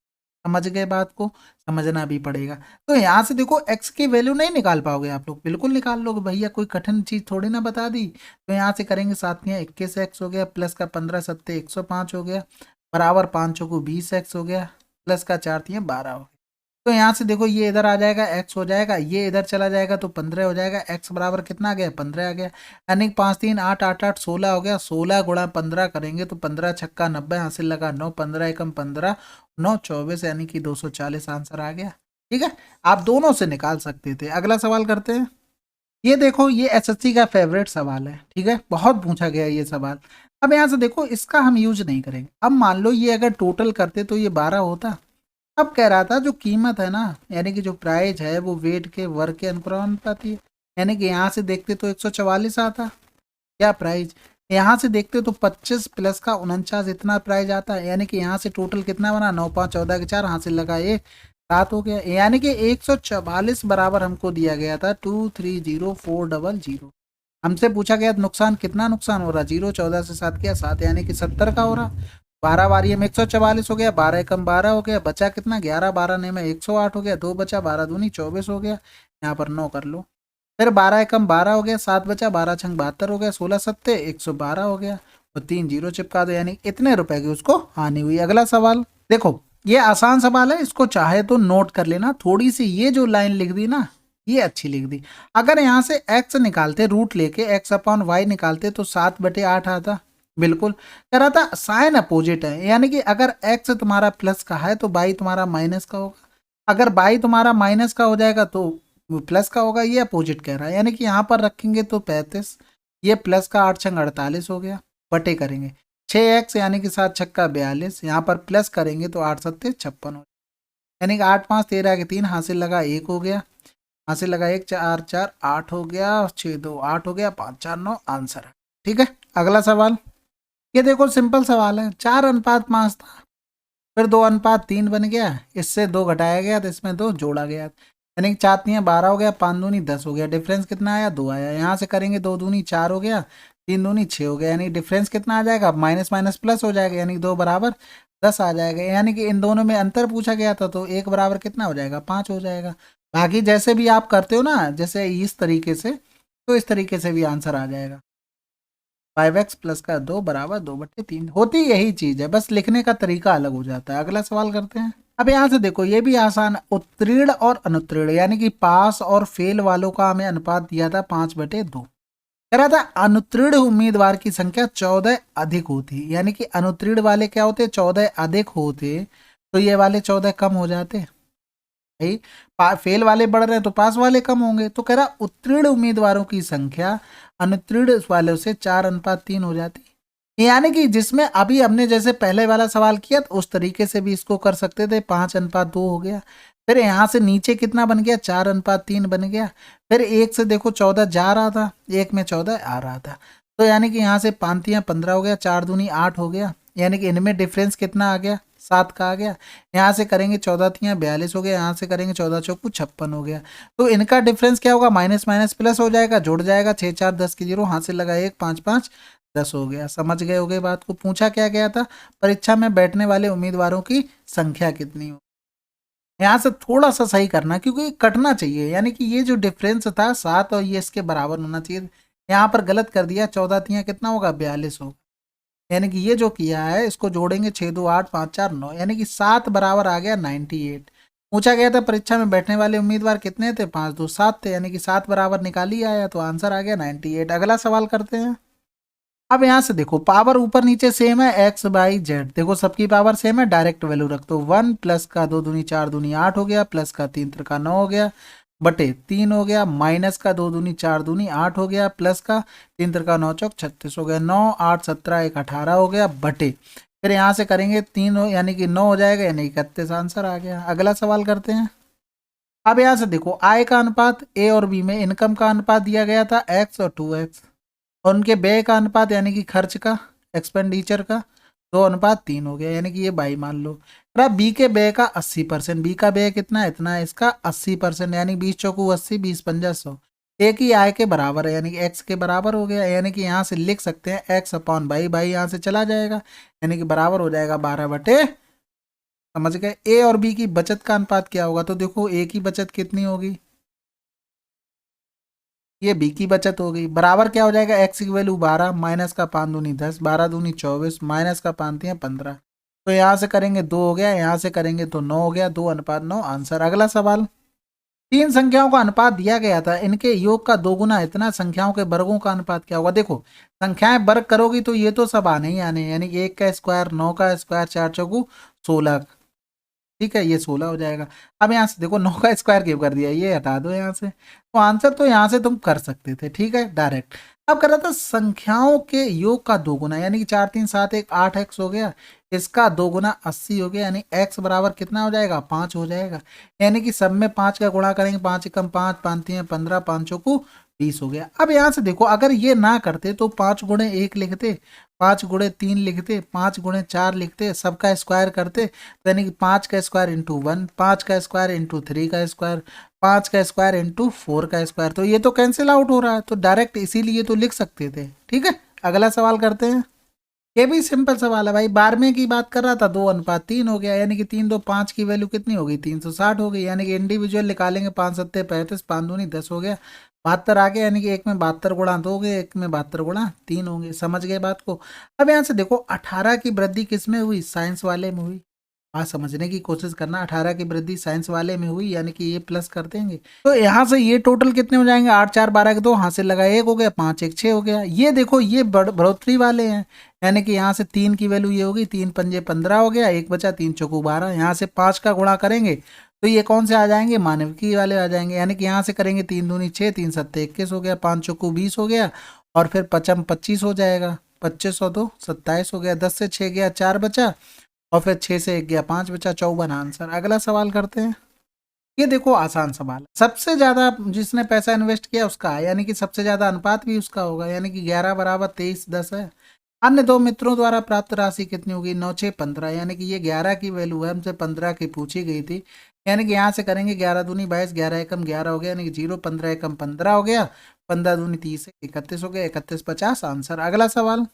समझ गए बात को, समझना भी पड़ेगा। तो यहाँ से देखो x की वैल्यू नहीं निकाल पाओगे आप लोग, बिल्कुल निकाल लोगे भैया, कोई कठिन चीज़ थोड़ी ना बता दी। तो यहाँ से करेंगे 7 में 21x हो गया, प्लस का 15 7 105 हो गया, बराबर 5 को 20x हो गया, प्लस का 4 3 12 हो गया। तो यहाँ से देखो ये इधर आ जाएगा x हो जाएगा, ये इधर चला जाएगा तो 15 हो जाएगा, x बराबर कितना आ गया 15 आ गया, यानी 5 3 8 8 8 16 हो गया, 16 गुणा 15 करेंगे तो 15 छक्का 90, हासिल लगा 9, 15 एकम 15 9 24, यानी कि 240 आंसर आ गया। ठीक है, आप दोनों से निकाल सकते थे। अगला सवाल करते हैं। ये देखो ये एसएससी का फेवरेट सवाल है, ठीक है, बहुत पूछा गया ये सवाल। अब यहाँ से देखो इसका हम यूज नहीं करेंगे। अब मान लो ये अगर टोटल करते तो ये 12 होता। अब कह रहा था जो कीमत है ना, यानी कि जो प्राइस है वो वेट के वर्ग के अनुपाती है, यानी कि यहाँ से देखते तो 144 आता क्या प्राइस, यहाँ से देखते तो 25 प्लस का 49 इतना प्राइस आता है, यानी कि यहाँ से टोटल कितना बना 9 5 14 के 4, हासिल लगा 1 7 हो गया, यानी कि 144 बराबर हमको दिया गया था 230400। हमसे पूछा गया नुकसान कितना नुकसान हो रहा, 0 14 से 7 किया 7, यानी कि 70 का हो रहा। 12 बारी में 144 हो गया, 12 कम 12 हो गया, बचा कितना 11, 12 ने में 108 हो गया, 2 बचा, 12 दूनी 24 हो गया, यहाँ पर 9 कर लो, फिर 12 कम 12 हो गया, 7 बचा, 12 छंग 72 हो गया, 16 सत्ते 112 हो गया, और 3 जीरो चिपका दो, यानी इतने रुपए की उसको हानि हुई। अगला सवाल देखो, ये आसान सवाल है, इसको चाहे तो नोट कर लेना, थोड़ी सी ये जो लाइन लिख दी ना ये अच्छी लिख दी। अगर यहाँ से x निकालते रूट लेके x/y निकालते तो 7/8 आता, बिल्कुल कह रहा था साइन अपोजिट है, यानी कि अगर एक्स तुम्हारा प्लस का है तो बाई तुम्हारा माइनस का होगा, अगर बाई तुम्हारा माइनस का हो जाएगा तो प्लस का होगा, ये अपोजिट कह रहा है। यानी कि यहाँ पर रखेंगे तो 35, ये प्लस का 8 छंग 48 हो गया, बटे करेंगे 6x यानी कि 7 छक्का 42, यहाँ पर प्लस करेंगे तो 8 सत्ते 56 हो, यानी कि 8 5 13 के 3 हासिल लगा 1 हो गया, हासिल लगा 1 4 4 8 हो गया, 6 2 8 हो गया, 5 4 9 आंसर है। ठीक है, अगला सवाल, ये देखो सिंपल सवाल है, 4:5 था, फिर 2:3 बन गया, इससे 2 घटाया गया तो इसमें 2 जोड़ा गया, यानी कि 4 तियां 12 हो गया, 5 दूनी 10 हो गया, डिफरेंस कितना आया 2 आया, यहाँ से करेंगे 2 दूनी 4 हो गया, 3 दूनी 6 हो गया, यानी डिफरेंस कितना आ जाएगा, माइनस माइनस प्लस हो जाएगा, यानी 2 बराबर 10 आ जाएगा, यानी कि इन दोनों में अंतर पूछा गया था तो 1 बराबर कितना हो जाएगा 5 हो जाएगा। बाकी जैसे भी आप करते हो ना, जैसे इस तरीके से, तो इस तरीके से भी आंसर आ जाएगा। 5x प्लस का 2 बराबर 2/3 होती यही चीज है, बस लिखने का तरीका अलग हो जाता है। अगला सवाल करते हैं। अब यहाँ से देखो ये भी आसान, उत्तीर्ण और अनुत्तीर्ण यानी कि पास और फेल वालों का हमें अनुपात दिया था 5/2। कह रहा था अनुत्तीर्ण उम्मीदवार की संख्या 14 अधिक होती, यानी कि अनुत्तीर्ण वाले क्या होते 14 अधिक होते, तो ये वाले 14 कम हो जाते भाई, फेल वाले बढ़ रहे हैं तो पास वाले कम होंगे, तो कह रहा उत्तीर्ण उम्मीदवारों की संख्या अनुत्तीर्ण वालों से 4:3 हो जाती, यानी कि जिसमें अभी हमने जैसे पहले वाला सवाल किया तो उस तरीके से भी इसको कर सकते थे, 5:2 हो गया, फिर यहाँ से नीचे कितना बन गया 4:3 बन गया, फिर एक से देखो 14 जा रहा था, एक में 14 आ रहा था, तो यानी कि यहाँ से 5×3 = 15 हो गया, 4 दूनी 8 हो गया, यानी कि इनमें डिफरेंस कितना आ गया 7 का आ गया, यहाँ से करेंगे 14×3 = 42 हो गया, यहाँ से करेंगे 14×4 = 56 हो गया, तो इनका डिफरेंस क्या होगा माइनस माइनस प्लस हो जाएगा, जुड़ जाएगा 6 4 10 की 0, हाथ से लगा 1 5 5 10 हो गया। समझ गए होगे बात को। पूछा क्या गया था, परीक्षा में बैठने वाले उम्मीदवारों की संख्या कितनी हो, यहाँ से थोड़ा सा सही करना क्योंकि कटना चाहिए, यानी कि ये जो डिफरेंस था 7 और ये इसके बराबर होना चाहिए, यहाँ पर गलत कर दिया, 14×3 कितना होगा 42 होगा, यानी कि ये जो किया है इसको जोड़ेंगे 6 2 8 5 4 9, यानी कि 7 बराबर आ गया 98। पूछा गया था परीक्षा में बैठने वाले उम्मीदवार कितने थे, 5 2 7 थे, यानी कि 7 बराबर निकाल ही आया, तो आंसर आ गया 98। अगला सवाल करते हैं। अब यहाँ से देखो पावर ऊपर नीचे सेम है, एक्स बाई जेड, देखो सबकी पावर सेम है, डायरेक्ट वैल्यू रख दो, 1 प्लस का 2 दूनी 4 दूनी 8 हो गया, प्लस का 3 त्रिका 9 हो गया, बटे 3 हो गया, माइनस का 2 दूनी 4 दूनी 8 हो गया, प्लस का 3 त्रिका 9 चौक 36 हो गया, 9 8 17 1 18 हो गया, बटे फिर यहाँ से करेंगे 3 हो यानी कि 9 हो जाएगा, यानी 31 आंसर आ गया। अगला सवाल करते हैं। अब यहाँ से देखो आय का अनुपात ए और बी में इनकम का अनुपात दिया गया था एक्स और 2x, और उनके व्यय का अनुपात यानी कि खर्च का एक्सपेंडिचर का 2:3 हो गया, यानी कि ये बाई मान लो। बी के व्यय का 80%, बी का व्यय कितना है इतना है, इसका 80%, यानी 20 चौकू 80 20 पंजा 100, एक ही आय के बराबर है, यानी कि एक्स के बराबर हो गया, यानी कि यहाँ से लिख सकते हैं x/बाई, बाई यहाँ से चला जाएगा, यानी कि बराबर हो जाएगा 12/। समझ गए। ए और बी की बचत का अनुपात क्या होगा, तो देखो ए की बचत कितनी होगी, ये बी की बचत हो गई, बराबर क्या हो जाएगा एक्स की वैल्यू 12 माइनस का 5 दूनी 10 12 दूनी 24 माइनस का 5 तियां 15, तो यहाँ से करेंगे 2 हो गया, यहाँ से करेंगे तो 9 हो गया, 2:9 आंसर। अगला सवाल, तीन संख्याओं का अनुपात दिया गया था, इनके योग का 2 गुना इतना, संख्याओं के वर्गों का अनुपात क्या होगा, देखो संख्याएं वर्ग करोगी तो ये तो सब आने ही आने, यानी 1 का स्क्वायर 9 का स्क्वायर 4 चौकू 16, ठीक है ये 16 हो जाएगा। अब यहाँ से देखो 9 का स्क्वायर क्यों कर दिया, ये हटा दो यहाँ से, तो आंसर तो यहाँ से तुम कर सकते थे, ठीक है डायरेक्ट। अब कर रहा था संख्याओं के योग का 2 गुना, यानी कि 4 3 7 1 8x हो गया, इसका 2 गुना 80 हो गया, यानी x बराबर कितना हो जाएगा 5 हो जाएगा, यानी कि सब में 5 का गुणा करेंगे, 5 एकम 5 5 3 15 5 चौकू 20 हो गया। अब यहाँ से देखो अगर ये ना करते तो 5 गुणे 1 लिखते, 5 गुणे 3 लिखते, 5 गुणे 4 लिखते, सबका स्क्वायर करते, तो यानी कि 5 का स्क्वायर इंटू 1, 5 का स्क्वायर इंटू 3 का स्क्वायर, 5 का स्क्वायर इंटू 4 का स्क्वायर, तो ये तो कैंसिल आउट हो रहा है, तो डायरेक्ट इसीलिए तो लिख सकते थे, ठीक है। अगला सवाल करते हैं। ये भी सिंपल सवाल है भाई, 12वें की बात कर रहा था, 2:3 हो गया, यानी कि 3 2 5 की वैल्यू कितनी होगी 360 हो गई, यानी कि इंडिविजुअल निकालेंगे, 5 7 35 5 दूनी 10 हो गया, 72 आ गया, यानी कि एक में 72 गुणा 2 हो गए, एक में 72 गुणा 3 होंगे। समझ गए बात को। अब यहाँ से देखो 18 की वृद्धि किस में हुई, साइंस वाले में हुई, बात समझने की कोशिश करना। 18 की वृद्धि साइंस वाले में हुई, यानी कि ये प्लस कर देंगे। तो यहाँ से ये टोटल कितने हो जाएंगे, 8 4 12 के 2, यहाँ से लगा 1 हो गया, 5 1 6 हो गया। ये देखो ये बढ़ोतरी वाले हैं, यानी कि यहाँ से 3 की वैल्यू ये होगी, 3 पंजे 15 हो गया, 1 बचा, 3 चौको 12। यहाँ से 5 का गुणा करेंगे तो ये कौन से आ जाएंगे, मानविकी वाले आ जाएंगे। यानी कि यहाँ से करेंगे 3 दूनी 6, 3 सत्ते 21 हो गया, 5 चौको 20 हो गया, और फिर पचम 25 हो जाएगा, 25 और 2 27 हो गया, 10 से 6 गया 4 बचा, और फिर 6 से 1 गया 5 बचा, 54 आंसर। अगला सवाल करते हैं। ये देखो आसान सवाल है, सबसे ज्यादा जिसने पैसा इन्वेस्ट किया उसका है, यानी कि सबसे ज्यादा अनुपात भी उसका होगा, यानी कि 11 बराबर 23 10 है। अन्य दो मित्रों द्वारा प्राप्त राशि कितनी होगी, 9 6 15, यानी कि ये 11 की वैल्यू है, हमसे 15 की पूछी गई थी। यानी कि यहाँ से करेंगे 11 दूनी 22, 11 एकम 11 हो गया, यानी कि 0 15 एकम 15 हो गया, 15 दूनी 30 31 हो गया, 31 50 आंसर। अगला सवाल।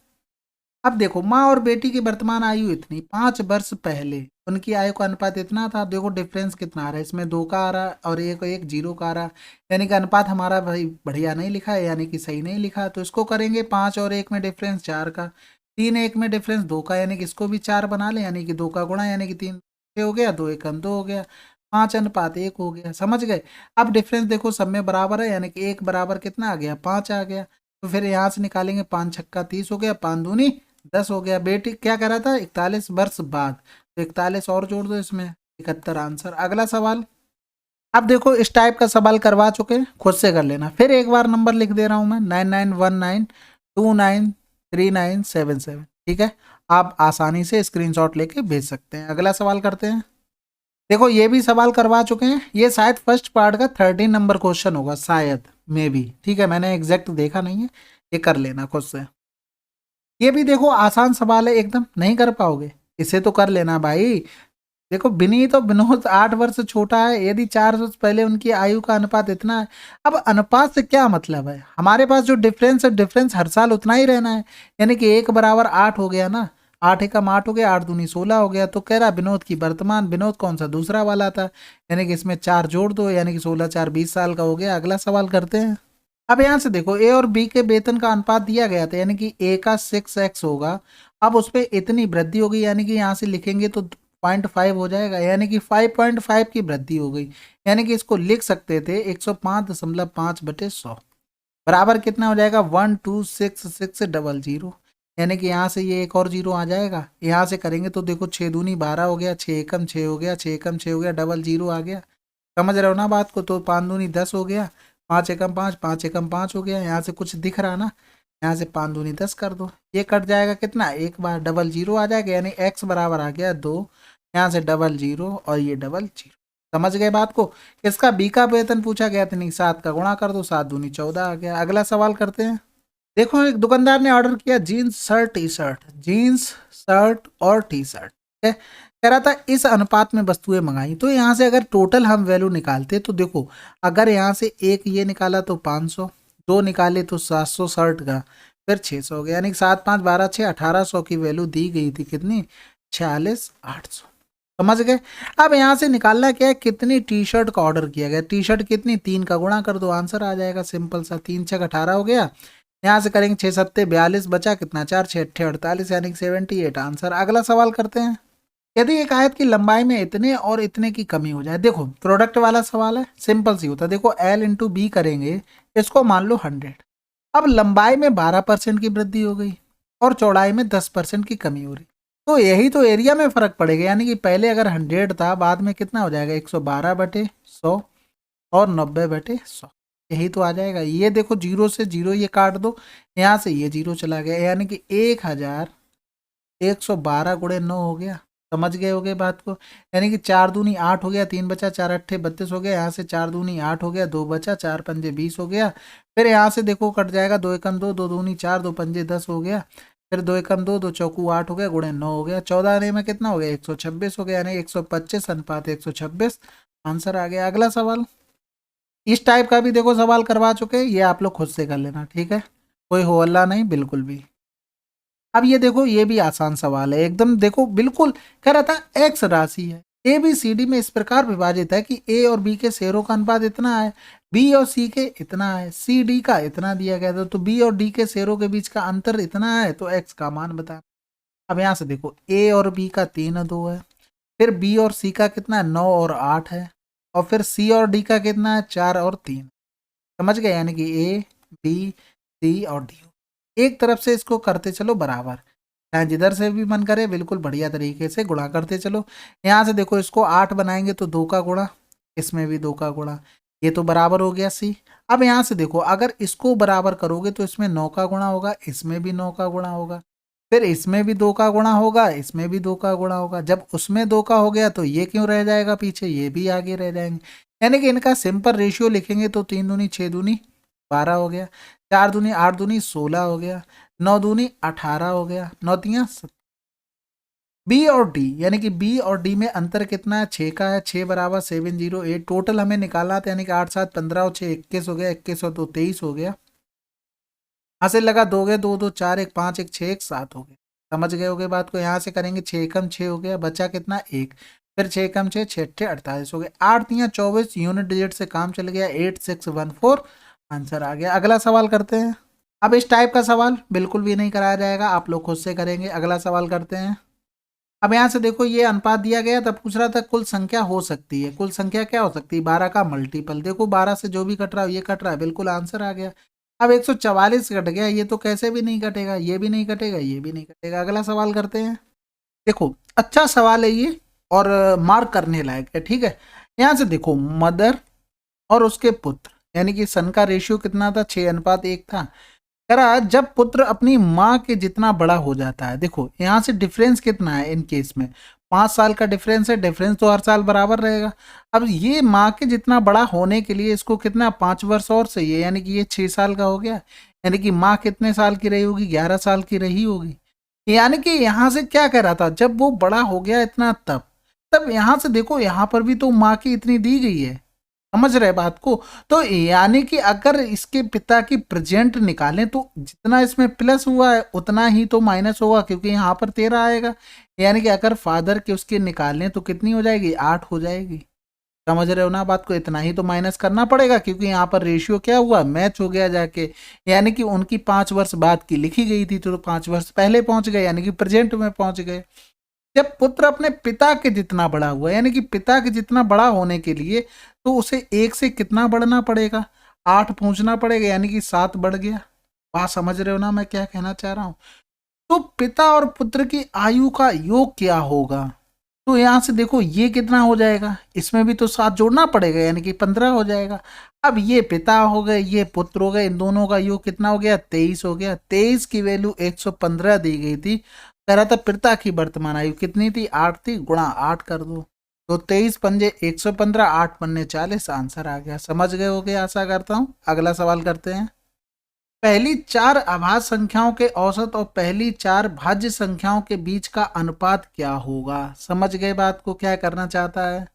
अब देखो माँ और बेटी की वर्तमान आयु इतनी, 5 वर्ष पहले उनकी आयु का अनुपात इतना था। देखो डिफरेंस कितना आ रहा है इसमें, 2 का आ रहा है और एक एक 0 का आ रहा है, यानी कि अनुपात हमारा भाई बढ़िया नहीं लिखा है, यानी कि सही नहीं लिखा। तो इसको करेंगे 5 और 1 में डिफरेंस 4 का, 3 1 में डिफरेंस 2 का, यानी कि इसको भी 4 बना ले, यानी कि 2 का गुणा, यानी कि 3 6 हो गया, 2 एकम 2 हो गया, 5 अनुपात 1 हो गया। समझ गए। अब डिफरेंस देखो सब में बराबर है, यानी कि 1 बराबर कितना आ गया, 5 आ गया। तो फिर यहाँ से निकालेंगे 5 छक्का 30 हो गया, 5 दूनी 10 हो गया। बेटी क्या कह रहा था, 41 वर्ष बाद, तो 41 और जोड़ दो इसमें, 71 आंसर। अगला सवाल। अब देखो इस टाइप का सवाल करवा चुके हैं, खुद से कर लेना। फिर एक बार नंबर लिख दे रहा हूं मैं, 9919293977। ठीक है, आप आसानी से स्क्रीनशॉट लेके भेज सकते हैं। अगला सवाल करते हैं। देखो ये भी सवाल करवा चुके हैं, ये शायद फर्स्ट पार्ट का 13 नंबर क्वेश्चन होगा, शायद मे भी। ठीक है, मैंने एग्जैक्ट देखा नहीं है, ये कर लेना खुद से। ये भी देखो आसान सवाल है एकदम, नहीं कर पाओगे, इसे तो कर लेना भाई। देखो विनीत और विनोद 8 वर्ष छोटा है, यदि 4 वर्ष पहले उनकी आयु का अनुपात इतना है। अब अनुपात से क्या मतलब है, हमारे पास जो डिफरेंस है, डिफरेंस हर साल उतना ही रहना है, यानी कि 1 बराबर 8 हो गया ना, 8 एकम 8 हो गया, 8 दूनी 16 हो गया। तो कह रहा विनोद की वर्तमान, विनोद कौन सा, दूसरा वाला था, यानी कि इसमें 4 जोड़ दो, यानी कि 16 4 20 साल का हो गया। अगला सवाल करते हैं। अब यहाँ से देखो ए और बी के वेतन का अनुपात दिया गया था, यानी कि ए का 6x होगा। अब उस पर इतनी वृद्धि होगी, यानी कि यहाँ से लिखेंगे तो 0.5 हो जाएगा, यानी कि 5.5 की वृद्धि हो गई। यानी कि इसको लिख सकते थे 105.5/100 बराबर कितना हो जाएगा, 126600, यानी कि यहाँ से ये एक और जीरो आ जाएगा। यहाँ से करेंगे तो देखो 6 दूनी 12 हो गया, 6 एकम 6 हो गया, 6 एकम 6 हो गया, डबल जीरो आ गया। समझ रहे हो ना बात को। तो 5 दूनी 10 हो गया, 5 एकम 5, 5 एकम 5 हो गया। यहाँ से कुछ दिख रहा ना, यहाँ से 5 दूनी 10 कर दो, ये कट जाएगा कितना, एक बार डबल जीरो आ जाएगा, यानी x बराबर आ गया 2, यहाँ से डबल जीरो और ये डबल जीरो। समझ गए बात को। इसका बी का वेतन पूछा गया था, नहीं 7 का गुणा कर दो, 7 दूनी 14 आ गया। अगला सवाल करते हैं। देखो एक दुकानदार ने ऑर्डर किया jeans shirt T shirt, jeans shirt और टी शर्ट, कह रहा था इस अनुपात में वस्तुएं मंगाई। तो यहाँ से अगर टोटल हम वैल्यू निकालते तो देखो, अगर यहाँ से एक ये निकाला तो 500, 2 निकाले तो 700 शर्ट का, फिर 600 हो गया, यानी 7 5 12 6 1800 की वैल्यू दी गई थी कितनी, 46,800। समझ गए। अब यहाँ से निकालना क्या है, कितनी टी शर्ट का ऑर्डर किया गया, टी शर्ट कितनी, 3 का गुणा कर दो, आंसर आ जाएगा सिंपल सा, 3 6 18 हो गया। यहाँ से करेंगे 6 7 42, बचा कितना, 4 6 8 48, यानी 78 आंसर। अगला सवाल करते हैं। यदि एक आयत की लंबाई में इतने और इतने की कमी हो जाए, देखो प्रोडक्ट वाला सवाल है, सिंपल सी होता है। देखो L इंटू बी करेंगे, इसको मान लो 100। अब लंबाई में 12% की वृद्धि हो गई और चौड़ाई में 10% की कमी हो रही, तो यही तो एरिया में फर्क पड़ेगा। यानी कि पहले अगर 100 था, बाद में कितना हो जाएगा, 112/100 और 90/100, यही तो आ जाएगा। ये देखो 0 से 0 ये काट दो, यहाँ से ये 0 चला गया, यानी कि 1112 गुणे 9 हो गया। समझ गए होगे बात को। यानी कि 4 दूनी 8 हो गया, 3 बचा, 4 अट्ठे 32 हो गया, यहाँ से 4 दूनी 8 हो गया, 2 बचा, 4 पंजे 20 हो गया। फिर यहाँ से देखो कट जाएगा, 2 एकम 2, 2 दूनी 4, 2 पंजे 10 हो गया, फिर 2 एकम 2, 2 चौकू 8 हो गया, गुणे 9 हो गया, 14 आने में कितना हो गया, 126 हो गया, यानी 125/126 आंसर आ गया। अगला सवाल। इस टाइप का भी देखो सवाल करवा चुके, ये आप लोग खुद से कर लेना, ठीक है, कोई हो हल्ला नहीं बिल्कुल भी। अब ये देखो ये भी आसान सवाल है एकदम, देखो बिल्कुल कह रहा था एक्स राशि है, ए बी सी डी में इस प्रकार विभाजित है कि ए और बी के शेयरों का अनुपात इतना है, बी और सी के इतना है, सी डी का इतना दिया गया था, तो बी और डी के शेयरों के बीच का अंतर इतना है, तो एक्स का मान बता। अब यहाँ से देखो ए और बी का 3 और 2 है, फिर बी और सी का कितना है 9 और 8 है, और फिर सी और डी का कितना है 4 और 3। समझ गए, यानी कि ए बी सी और डी। एक तरफ से इसको करते चलो बराबर, चाहे जिधर से भी मन करे बिल्कुल बढ़िया तरीके से गुणा करते चलो। यहाँ से देखो इसको 8 बनाएंगे तो 2 का गुणा, इसमें भी 2 का गुणा, ये तो बराबर हो गया सी। अब यहाँ से देखो अगर इसको बराबर करोगे तो इसमें 9 का गुणा होगा, इसमें भी 9 का गुणा होगा, फिर इसमें भी 2 का गुणा होगा, इसमें भी 2 का गुणा होगा। जब उसमें 2 का हो गया तो ये क्यों रह जाएगा पीछे, ये भी आगे रह जाएंगे। यानी कि इनका सिंपल रेशियो लिखेंगे तो 3 दूनी 6 दूनी 12 हो गया, 4 दूनी 8 दूनी 16 हो गया, 9 दूनी 18 हो गया, 9 तियां। बी और डी, यानी कि बी और डी में अंतर कितना है 6 का है, 6 बराबर 708। टोटल हमें निकालना था, यानी कि 8 7 15 और 6 21 हो गया, 21 और 2 23 हो गया। हासिल लगा 2 गए 2 2 4 1 5 1 6 1 7 हो गए। समझ गए होगे बात को। यहाँ से करेंगे 6 कम 6 हो गया, बचा कितना 1, फिर 6 कम 6 6 48 हो गए। 8 तियां 24, यूनिट डिजिट से काम चल गया, 8614 आंसर आ गया। अगला सवाल करते हैं। अब इस टाइप का सवाल बिल्कुल भी नहीं कराया जाएगा, आप लोग खुद से करेंगे। अगला सवाल करते हैं। अब यहाँ से देखो ये अनुपात दिया गया था, पूछ रहा था कुल संख्या हो सकती है। कुल संख्या क्या हो सकती है, 12 का मल्टीपल। देखो 12 से जो भी कट रहा है ये कट रहा है, बिल्कुल आंसर आ गया। अब 144 कट गया, ये तो कैसे भी नहीं कटेगा, ये भी नहीं कटेगा, ये भी नहीं कटेगा। अगला सवाल करते हैं। देखो अच्छा सवाल है ये, और मार्क करने लायक है, ठीक है। यहाँ से देखो मदर और उसके पुत्र, यानी कि सन का रेशियो कितना था 6:1 था। कह रहा जब पुत्र अपनी माँ के जितना बड़ा हो जाता है, देखो यहाँ से डिफरेंस कितना है इन केस में, 5 साल का डिफरेंस है। डिफरेंस तो हर साल बराबर रहेगा। अब ये माँ के जितना बड़ा होने के लिए इसको कितना 5 वर्ष और चाहिए, यानी कि ये 6 साल का हो गया। यानी कि माँ कितने साल की रही होगी, 11 साल की रही होगी। यानी कि यहाँ से क्या कह रहा था, जब वो बड़ा हो गया इतना तब तब यहाँ से देखो यहाँ पर भी तो माँ की इतनी दी गई है, समझ रहे बात को। तो यानी कि अगर इसके पिता की प्रेजेंट निकालें तो जितना इसमें प्लस हुआ है उतना ही तो माइनस होगा, क्योंकि यहाँ पर 13 आएगा। यानी कि अगर फादर के उसके निकालें तो कितनी हो जाएगी, 8 हो जाएगी। समझ रहे हो ना बात को, इतना ही तो माइनस करना पड़ेगा, क्योंकि यहाँ पर रेशियो क्या हुआ, मैच हो गया जाके। यानी कि उनकी 5 वर्ष बाद की लिखी गई थी तो 5 वर्ष पहले पहुंच गए, यानी कि प्रेजेंट में पहुंच गए। जब पुत्र अपने पिता के जितना बड़ा हुआ, यानी कि पिता के जितना बड़ा होने के लिए तो उसे 1 से कितना बढ़ना पड़ेगा, 8 पहुंचना पड़ेगा, यानी कि 7 बढ़ गया। बात समझ रहे हो ना मैं क्या कहना चाह रहा हूं। तो पिता और पुत्र की आयु का योग क्या होगा, तो यहां से देखो ये कितना हो जाएगा, इसमें भी तो 7 जोड़ना पड़ेगा, यानी कि 15 हो जाएगा। अब ये पिता हो गए ये पुत्र हो गए, इन दोनों का योग कितना हो गया 23 हो गया। 23 की वैल्यू 115 दी गई थी। कह रहा था पिता की वर्तमान आयु कितनी थी, 8 थी, गुणा 8 कर दो तो 23 पंजे 115, 8 पन्ने 40, आंसर आ गया। समझ गए होगे आशा करता हूं। अगला सवाल करते हैं। पहली 4 अभाज्य संख्याओं के औसत और पहली 4 भाज्य संख्याओं के बीच का अनुपात क्या होगा। समझ गए बात को, क्या करना चाहता है।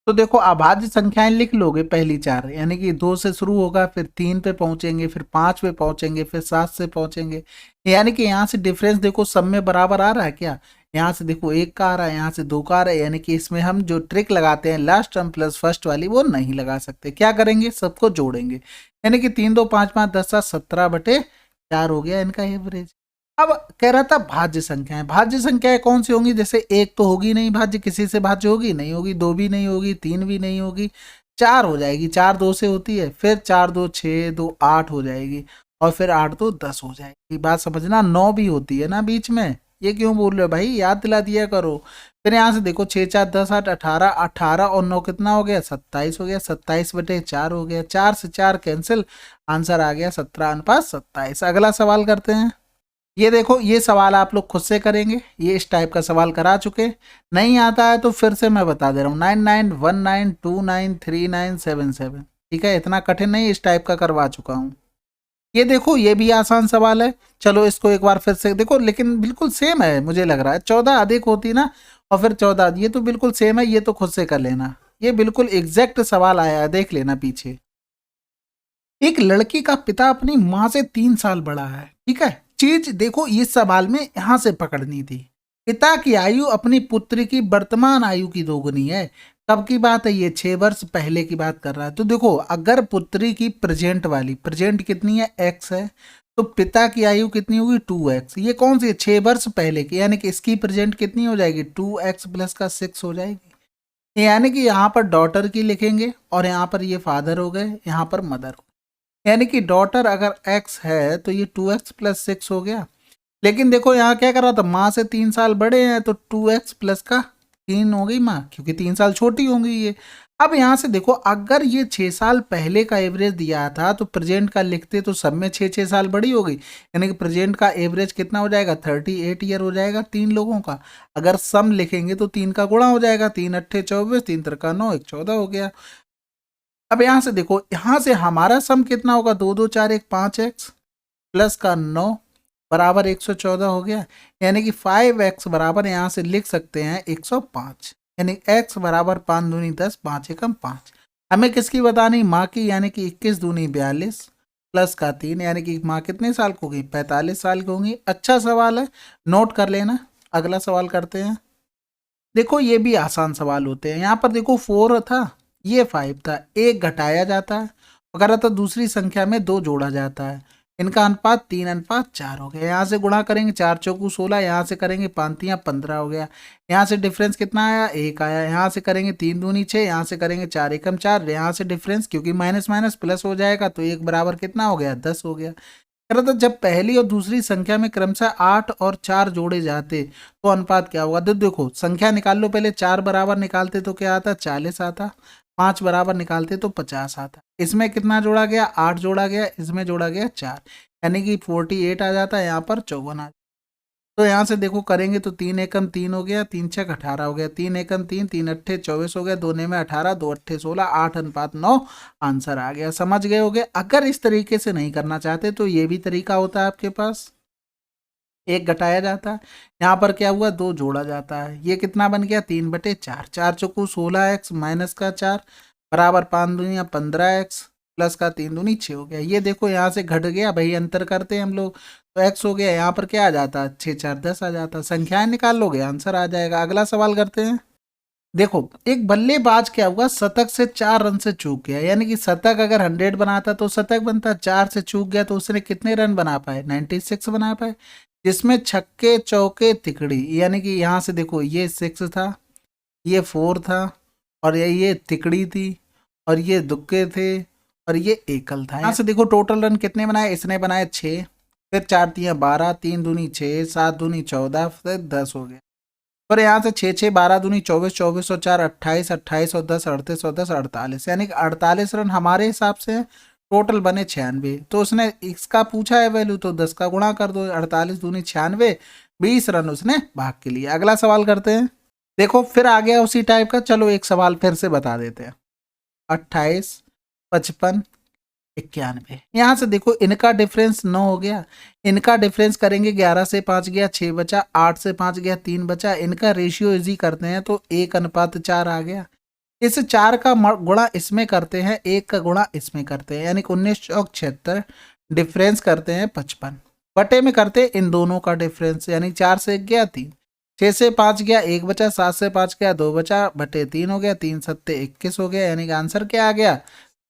तो देखो अभाज्य संख्याएं लिख लोगे पहली 4, यानी कि 2 से शुरू होगा, फिर 3 पे पहुंचेंगे, फिर 5 पे पहुंचेंगे, फिर 7 से पहुंचेंगे। यानी कि यहाँ से डिफरेंस देखो सब में बराबर आ रहा है क्या, यहाँ से देखो 1 का आ रहा है, यहाँ से 2 का आ रहा है। यानी कि इसमें हम जो ट्रिक लगाते हैं लास्ट टर्म प्लस फर्स्ट वाली वो नहीं लगा सकते। क्या करेंगे, सबको जोड़ेंगे। यानी कि 3 2 5 5 10 7 17/4 हो गया इनका एवरेज। अब कह रहा था भाज्य संख्याएं, भाज्य संख्याएं कौन सी होंगी, जैसे 1 तो होगी नहीं भाज्य, किसी से भाज्य होगी नहीं होगी, 2 भी नहीं होगी, 3 भी नहीं होगी, 4 हो जाएगी, 4 2 से होती है, फिर 4 2 6 2 8 हो जाएगी, और फिर 8 2 10 हो जाएगी। बात समझना, 9 भी होती है ना बीच में, ये क्यों बोल रहे हो भाई, याद दिला दिया करो। फिर यहाँ से देखो 6 4 10 8 18, 18 और 9 कितना हो गया 27 हो गया, 27/4 हो गया, 4 से 4 कैंसिल, आंसर आ गया 17:27। अगला सवाल करते हैं। ये देखो ये सवाल आप लोग खुद से करेंगे, ये इस टाइप का सवाल करा चुके। नहीं आता है तो फिर से मैं बता दे रहा हूँ, 9919293977। ठीक है, इतना कठिन नहीं, इस टाइप का करवा चुका हूँ। ये देखो ये भी आसान सवाल है, चलो इसको एक बार फिर से देखो, लेकिन बिल्कुल सेम है मुझे लग रहा है। 14 अधिक होती ना, और फिर 14, ये तो बिल्कुल सेम है, ये तो खुद से कर लेना। ये बिल्कुल एग्जैक्ट सवाल आया है, देख लेना पीछे। एक लड़की का पिता अपनी माँ से 3 साल बड़ा है, ठीक है। चीज देखो इस सवाल में यहां से पकड़नी थी। पिता की आयु अपनी पुत्री की वर्तमान आयु की दोगुनी है। कब की बात है, ये 6 वर्ष पहले की बात कर रहा है। तो देखो अगर पुत्री की प्रेजेंट वाली, प्रेजेंट कितनी है x है, तो पिता की आयु कितनी होगी 2x। ये कौन सी है 6 वर्ष पहले की, यानी कि इसकी प्रेजेंट कितनी हो जाएगी 2x प्लस का 6 हो जाएगी। यानी कि यहाँ पर डॉटर की लिखेंगे और यहाँ पर ये फादर हो गए, यहाँ पर मदर हो गए। यानी कि डॉटर अगर x है तो ये 2x प्लस 6 हो गया। लेकिन देखो यहाँ क्या कर रहा था, माँ से 3 साल बड़े हैं तो 2x प्लस का 3 हो गई माँ, क्योंकि 3 साल छोटी होंगी ये। अब यहाँ से देखो अगर ये 6 साल पहले का एवरेज दिया था तो प्रेजेंट का लिखते तो सब में 6 6 साल बड़ी हो गई, यानी कि प्रेजेंट का एवरेज कितना हो जाएगा 38 ईयर हो जाएगा 3 लोगों का। अगर सम लिखेंगे तो 3 का गुणा हो जाएगा, 3 अट्ठे 24, 3 त्रिका 9, 1 14 हो गया। अब यहाँ से देखो, यहाँ से हमारा सम कितना होगा 2 2 4 1 5x प्लस का 9 बराबर 114 हो गया। यानी कि 5x बराबर यहाँ से लिख सकते हैं 105। यानी x बराबर 5 दूनी 10, 5 एकम 5। हमें किसकी बतानी, माँ की, यानी कि 21 दूनी 42 प्लस का 3, यानी कि माँ कितने साल की होगी 45 साल की होंगी। अच्छा सवाल है, नोट कर लेना। अगला सवाल करते हैं। देखो ये भी आसान सवाल होते हैं। यहाँ पर देखो 4 था, ये 5 था, एक घटाया जाता है, अगर तो दूसरी संख्या में 2 जोड़ा जाता है। इनका अनुपात 3:4 हो गया। यहाँ से गुणा करेंगे 4 चौकू 16, यहाँ से करेंगे 5×3 15 हो गया। यहाँ से डिफरेंस कितना आया 1 आया। यहाँ से करेंगे 3 दूनी 6, यहाँ से करेंगे 4 एकम 4, यहाँ से डिफरेंस क्योंकि माइनस माइनस प्लस हो जाएगा तो 1 बराबर कितना हो गया 10 हो गया। कह रहा था जब पहली और दूसरी संख्या में क्रमशः 8 और 4 जोड़े जाते तो अनुपात क्या होगा। तो देखो संख्या निकाल लो पहले, 4 बराबर निकालते तो क्या आता 40 आता, 5 बराबर निकालते तो 50 आता। इसमें कितना जोड़ा गया 8 जोड़ा गया, इसमें जोड़ा गया 4, यानी कि 48 आ जाता है, यहाँ पर 54 आ। तो यहाँ से देखो करेंगे तो 3 एकम 3 हो गया, 3 छक 18 हो गया, 3 एकम 3, 3 अट्ठे 24 हो गया, 2 में 18, 2 अट्ठे 16, 8:9 आंसर आ गया। समझ गए होगे। अगर इस तरीके से नहीं करना चाहते तो ये भी तरीका होता है आपके पास, एक घटाया जाता है, यहाँ पर क्या हुआ 2 जोड़ा जाता है। ये कितना बन गया 3/4, 4 चौकू 16x माइनस का 4 बराबर 5 दूनी 15x प्लस का 3 दूनी 6 हो गया। ये देखो यहाँ से घट गया भाई, अंतर करते हैं हम लोग तो x हो गया, यहाँ पर क्या आ जाता 6 4 10 आ जाता। संख्याएं निकाल लोगे आंसर आ जाएगा। अगला सवाल करते हैं। देखो एक बल्लेबाज क्या हुआ, शतक से 4 रन से चूक गया, यानी कि शतक अगर 100 बनाता तो शतक बनता, 4 से चूक गया तो उसने कितने रन बना पाए 96 बना पाए, जिसमें छक्के चौके तिकड़ी। यानी कि यहाँ से देखो ये 6 था, ये 4 था, और ये तिकड़ी थी, और ये दुक्के थे, और ये एकल था। यहाँ से देखो टोटल रन कितने बनाए, इसने बनाए 6, फिर 4 तियाँ 12, 3 दूनी 6, 7 दूनी 14, फिर 10 हो गया। और यहाँ से 6 6 12 दूनी 24, 24 और 4 28, 28 और 10 38 और 10 48, यानी कि 48 रन हमारे हिसाब से टोटल बने 96। तो उसने इसका पूछा है वैल्यू तो 10 का गुणा कर दो, 48 दूनी 96, 20 रन उसने भाग के लिए। अगला सवाल करते हैं। देखो फिर आ गया उसी टाइप का, चलो एक सवाल फिर से बता देते हैं। 28, 55, 91, यहाँ से देखो इनका डिफरेंस 9 हो गया, इनका डिफरेंस करेंगे 11 से 5 गया 6 बचा, 8 से 5 गया 3 बचा, इनका रेशियो इजी करते हैं तो 1:4 आ गया। इस 4 का गुणा इसमें करते हैं, 1 का गुणा इसमें करते हैं, यानी कि 19 चौक 76, डिफरेंस करते हैं 55, बटे में करते हैं इन दोनों का डिफरेंस, यानी 4 से 1 गया 3, 6 से 5 गया 1 बचा, 7 से 5 गया 2 बचा, बटे 3 हो गया, 3 सत्ते 21 हो गया, यानी कि आंसर क्या आ गया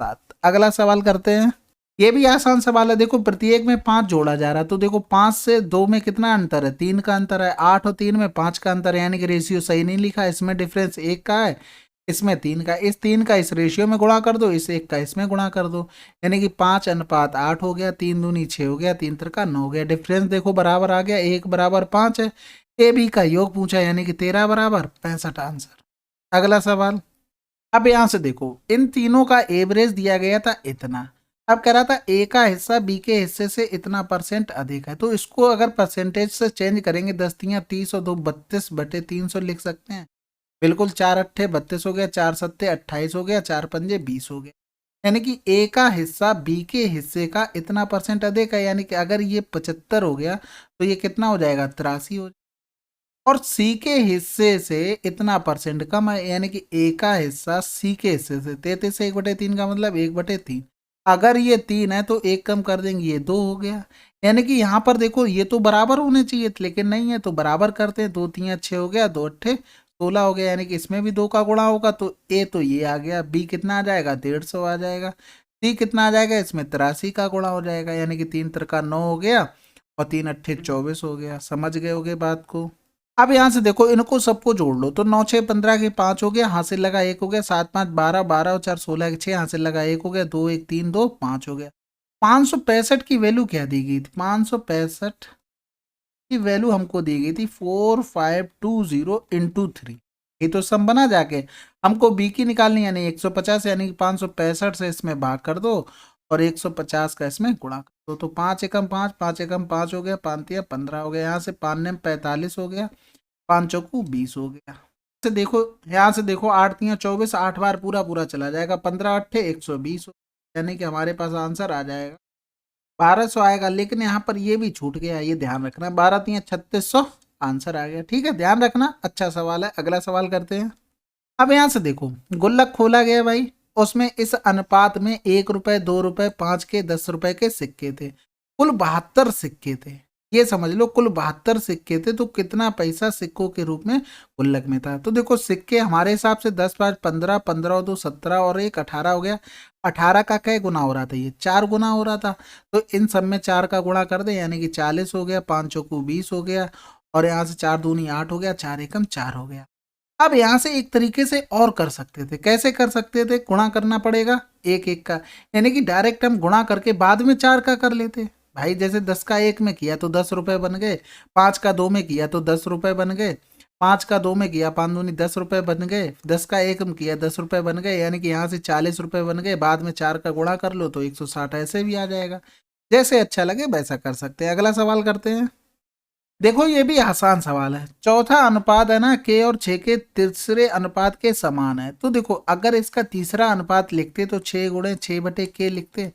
7। अगला सवाल करते हैं। ये भी आसान सवाल है। देखो प्रत्येक में 5 जोड़ा जा रहा है, तो देखो 5 से 2 में कितना अंतर है 3 का अंतर है, 8 और 3 में 5 का अंतर है, यानी कि रेशियो सही नहीं लिखा, इसमें डिफरेंस 1 का है, इसमें 3 का। इस 3 का इस रेशियो में गुणा कर दो, इस 1 का इसमें गुणा कर दो, यानी कि 5:8 हो गया, 3 दूनी 6 हो गया, 3 त्रिका 9 हो गया। डिफरेंस देखो बराबर आ गया, 1 बराबर 5 है। ए बी का योग पूछा, यानी कि 13 बराबर 65 आंसर। अगला सवाल। अब यहां से देखो इन तीनों का एवरेज दिया गया था इतना, अब कह रहा था ए का हिस्सा बी के हिस्से से इतना % अधिक है, तो इसको अगर परसेंटेज से चेंज करेंगे 10 तियाँ 30 और 2 32/300 लिख सकते हैं। बिल्कुल 4 अट्ठे 32 हो गया, 4 सत्ते 28 हो गया, 4 पंजे 20 हो गया, यानी कि ए का हिस्सा बी के हिस्से का इतना % अधिक है, यानी कि अगर ये 75 हो गया तो ये कितना हो जाएगा 83 हो जाएगा। और सी के हिस्से से इतना % कम है, यानी कि ए का हिस्सा सी के हिस्से से 33 से 1/3 का मतलब 1/3। अगर ये 3 है तो 1 कम कर देंगे, ये 2 हो गया, यानी कि यहाँ पर देखो ये तो बराबर होने चाहिए लेकिन नहीं है, तो बराबर करते हैं, 2 3 6 हो गया, 2 अट्ठे 16 हो गया, यानी कि इसमें भी 2 का गुणा होगा, तो ए तो ये आ गया, बी कितना आ जाएगा 150 आ जाएगा। सी कितना आ जाएगा इसमें 83 का गुणा हो जाएगा, यानी कि 3 त्रिका 9 हो गया और 3 अट्ठे 24 हो गया। समझ गए होगे बात को। अब यहाँ से देखो इनको सबको जोड़ लो तो 9 6 15 के 5 हो गया, हासिल लगा 1 हो गया, 7 5 12 12 और 4 16 के 6, हासिल लगा 1 हो गया, 2 1 3 2 5 हो गया। 565 की वैल्यू क्या दी गई थी? 565 की वैल्यू हमको दी गई थी 4520 इंटू 3। ये तो सम बना जाके। हमको बी की निकालनी यानी 150, यानी कि 565 से इसमें भाग कर दो और 150 का इसमें गुणा कर दो। तो 5 एकम 5 5 एकम 5 हो गया, 5 तिया 15 हो गया, यहाँ से 5 ने 45 हो गया, 5 चौकू 20 हो गया। से देखो यहाँ से देखो 8 तिया 24, 8 बार पूरा पूरा चला जाएगा, 15 अट्ठे 120, यानी कि हमारे पास आंसर आ जाएगा 1200 आएगा। लेकिन यहाँ पर ये भी छूट गया, ये ध्यान रखना, 12 तिया 3600 आंसर आ गया। ठीक है, ध्यान रखना, अच्छा सवाल है। अगला सवाल करते हैं। अब यहाँ से देखो गुल्लक खोला गया भाई, उसमें इस अनुपात में 1 रुपए 2 रुपए 5 के 10 रुपए के सिक्के थे, कुल 72 सिक्के थे। ये समझ लो कुल 72 सिक्के थे, तो कितना पैसा सिक्कों के रूप में गुल्लक में था? तो देखो सिक्के हमारे हिसाब से 10 5 15, 15 और 2 17 और 1 18 हो गया। 18 का क्या गुना हो रहा था? ये 4 गुना हो रहा था। तो इन सब में 4 का गुणा कर दे, यानी कि 40 हो गया, 5 चौकू 20 हो गया, और यहाँ से 4 दूनी 8 हो गया, 4 एकम 4 हो गया। अब यहाँ से एक तरीके से और कर सकते थे। कैसे कर सकते थे? गुणा करना पड़ेगा एक एक का, यानी कि डायरेक्ट हम गुणा करके बाद में 4 का कर लेते भाई। जैसे 10 का 1 में किया तो 10 रुपए बन गए, 5 का 2 में किया तो 10 रुपए बन गए, 5 का 2 में किया 5 दूनी 10 रुपए बन गए, 10 का 1 में किया 10 रुपए बन गए, यानी कि यहाँ से 40 रुपए बन गए। बाद में 4 का गुणा कर लो तो 160 ऐसे भी आ जाएगा। जैसे अच्छा लगे वैसा कर सकते हैं। अगला सवाल करते हैं। देखो ये भी आसान सवाल है। चौथा अनुपात है ना के और 6 के तीसरे अनुपात के समान है। तो देखो अगर इसका तीसरा अनुपात लिखते तो 6 गुणे 6 बटे के लिखते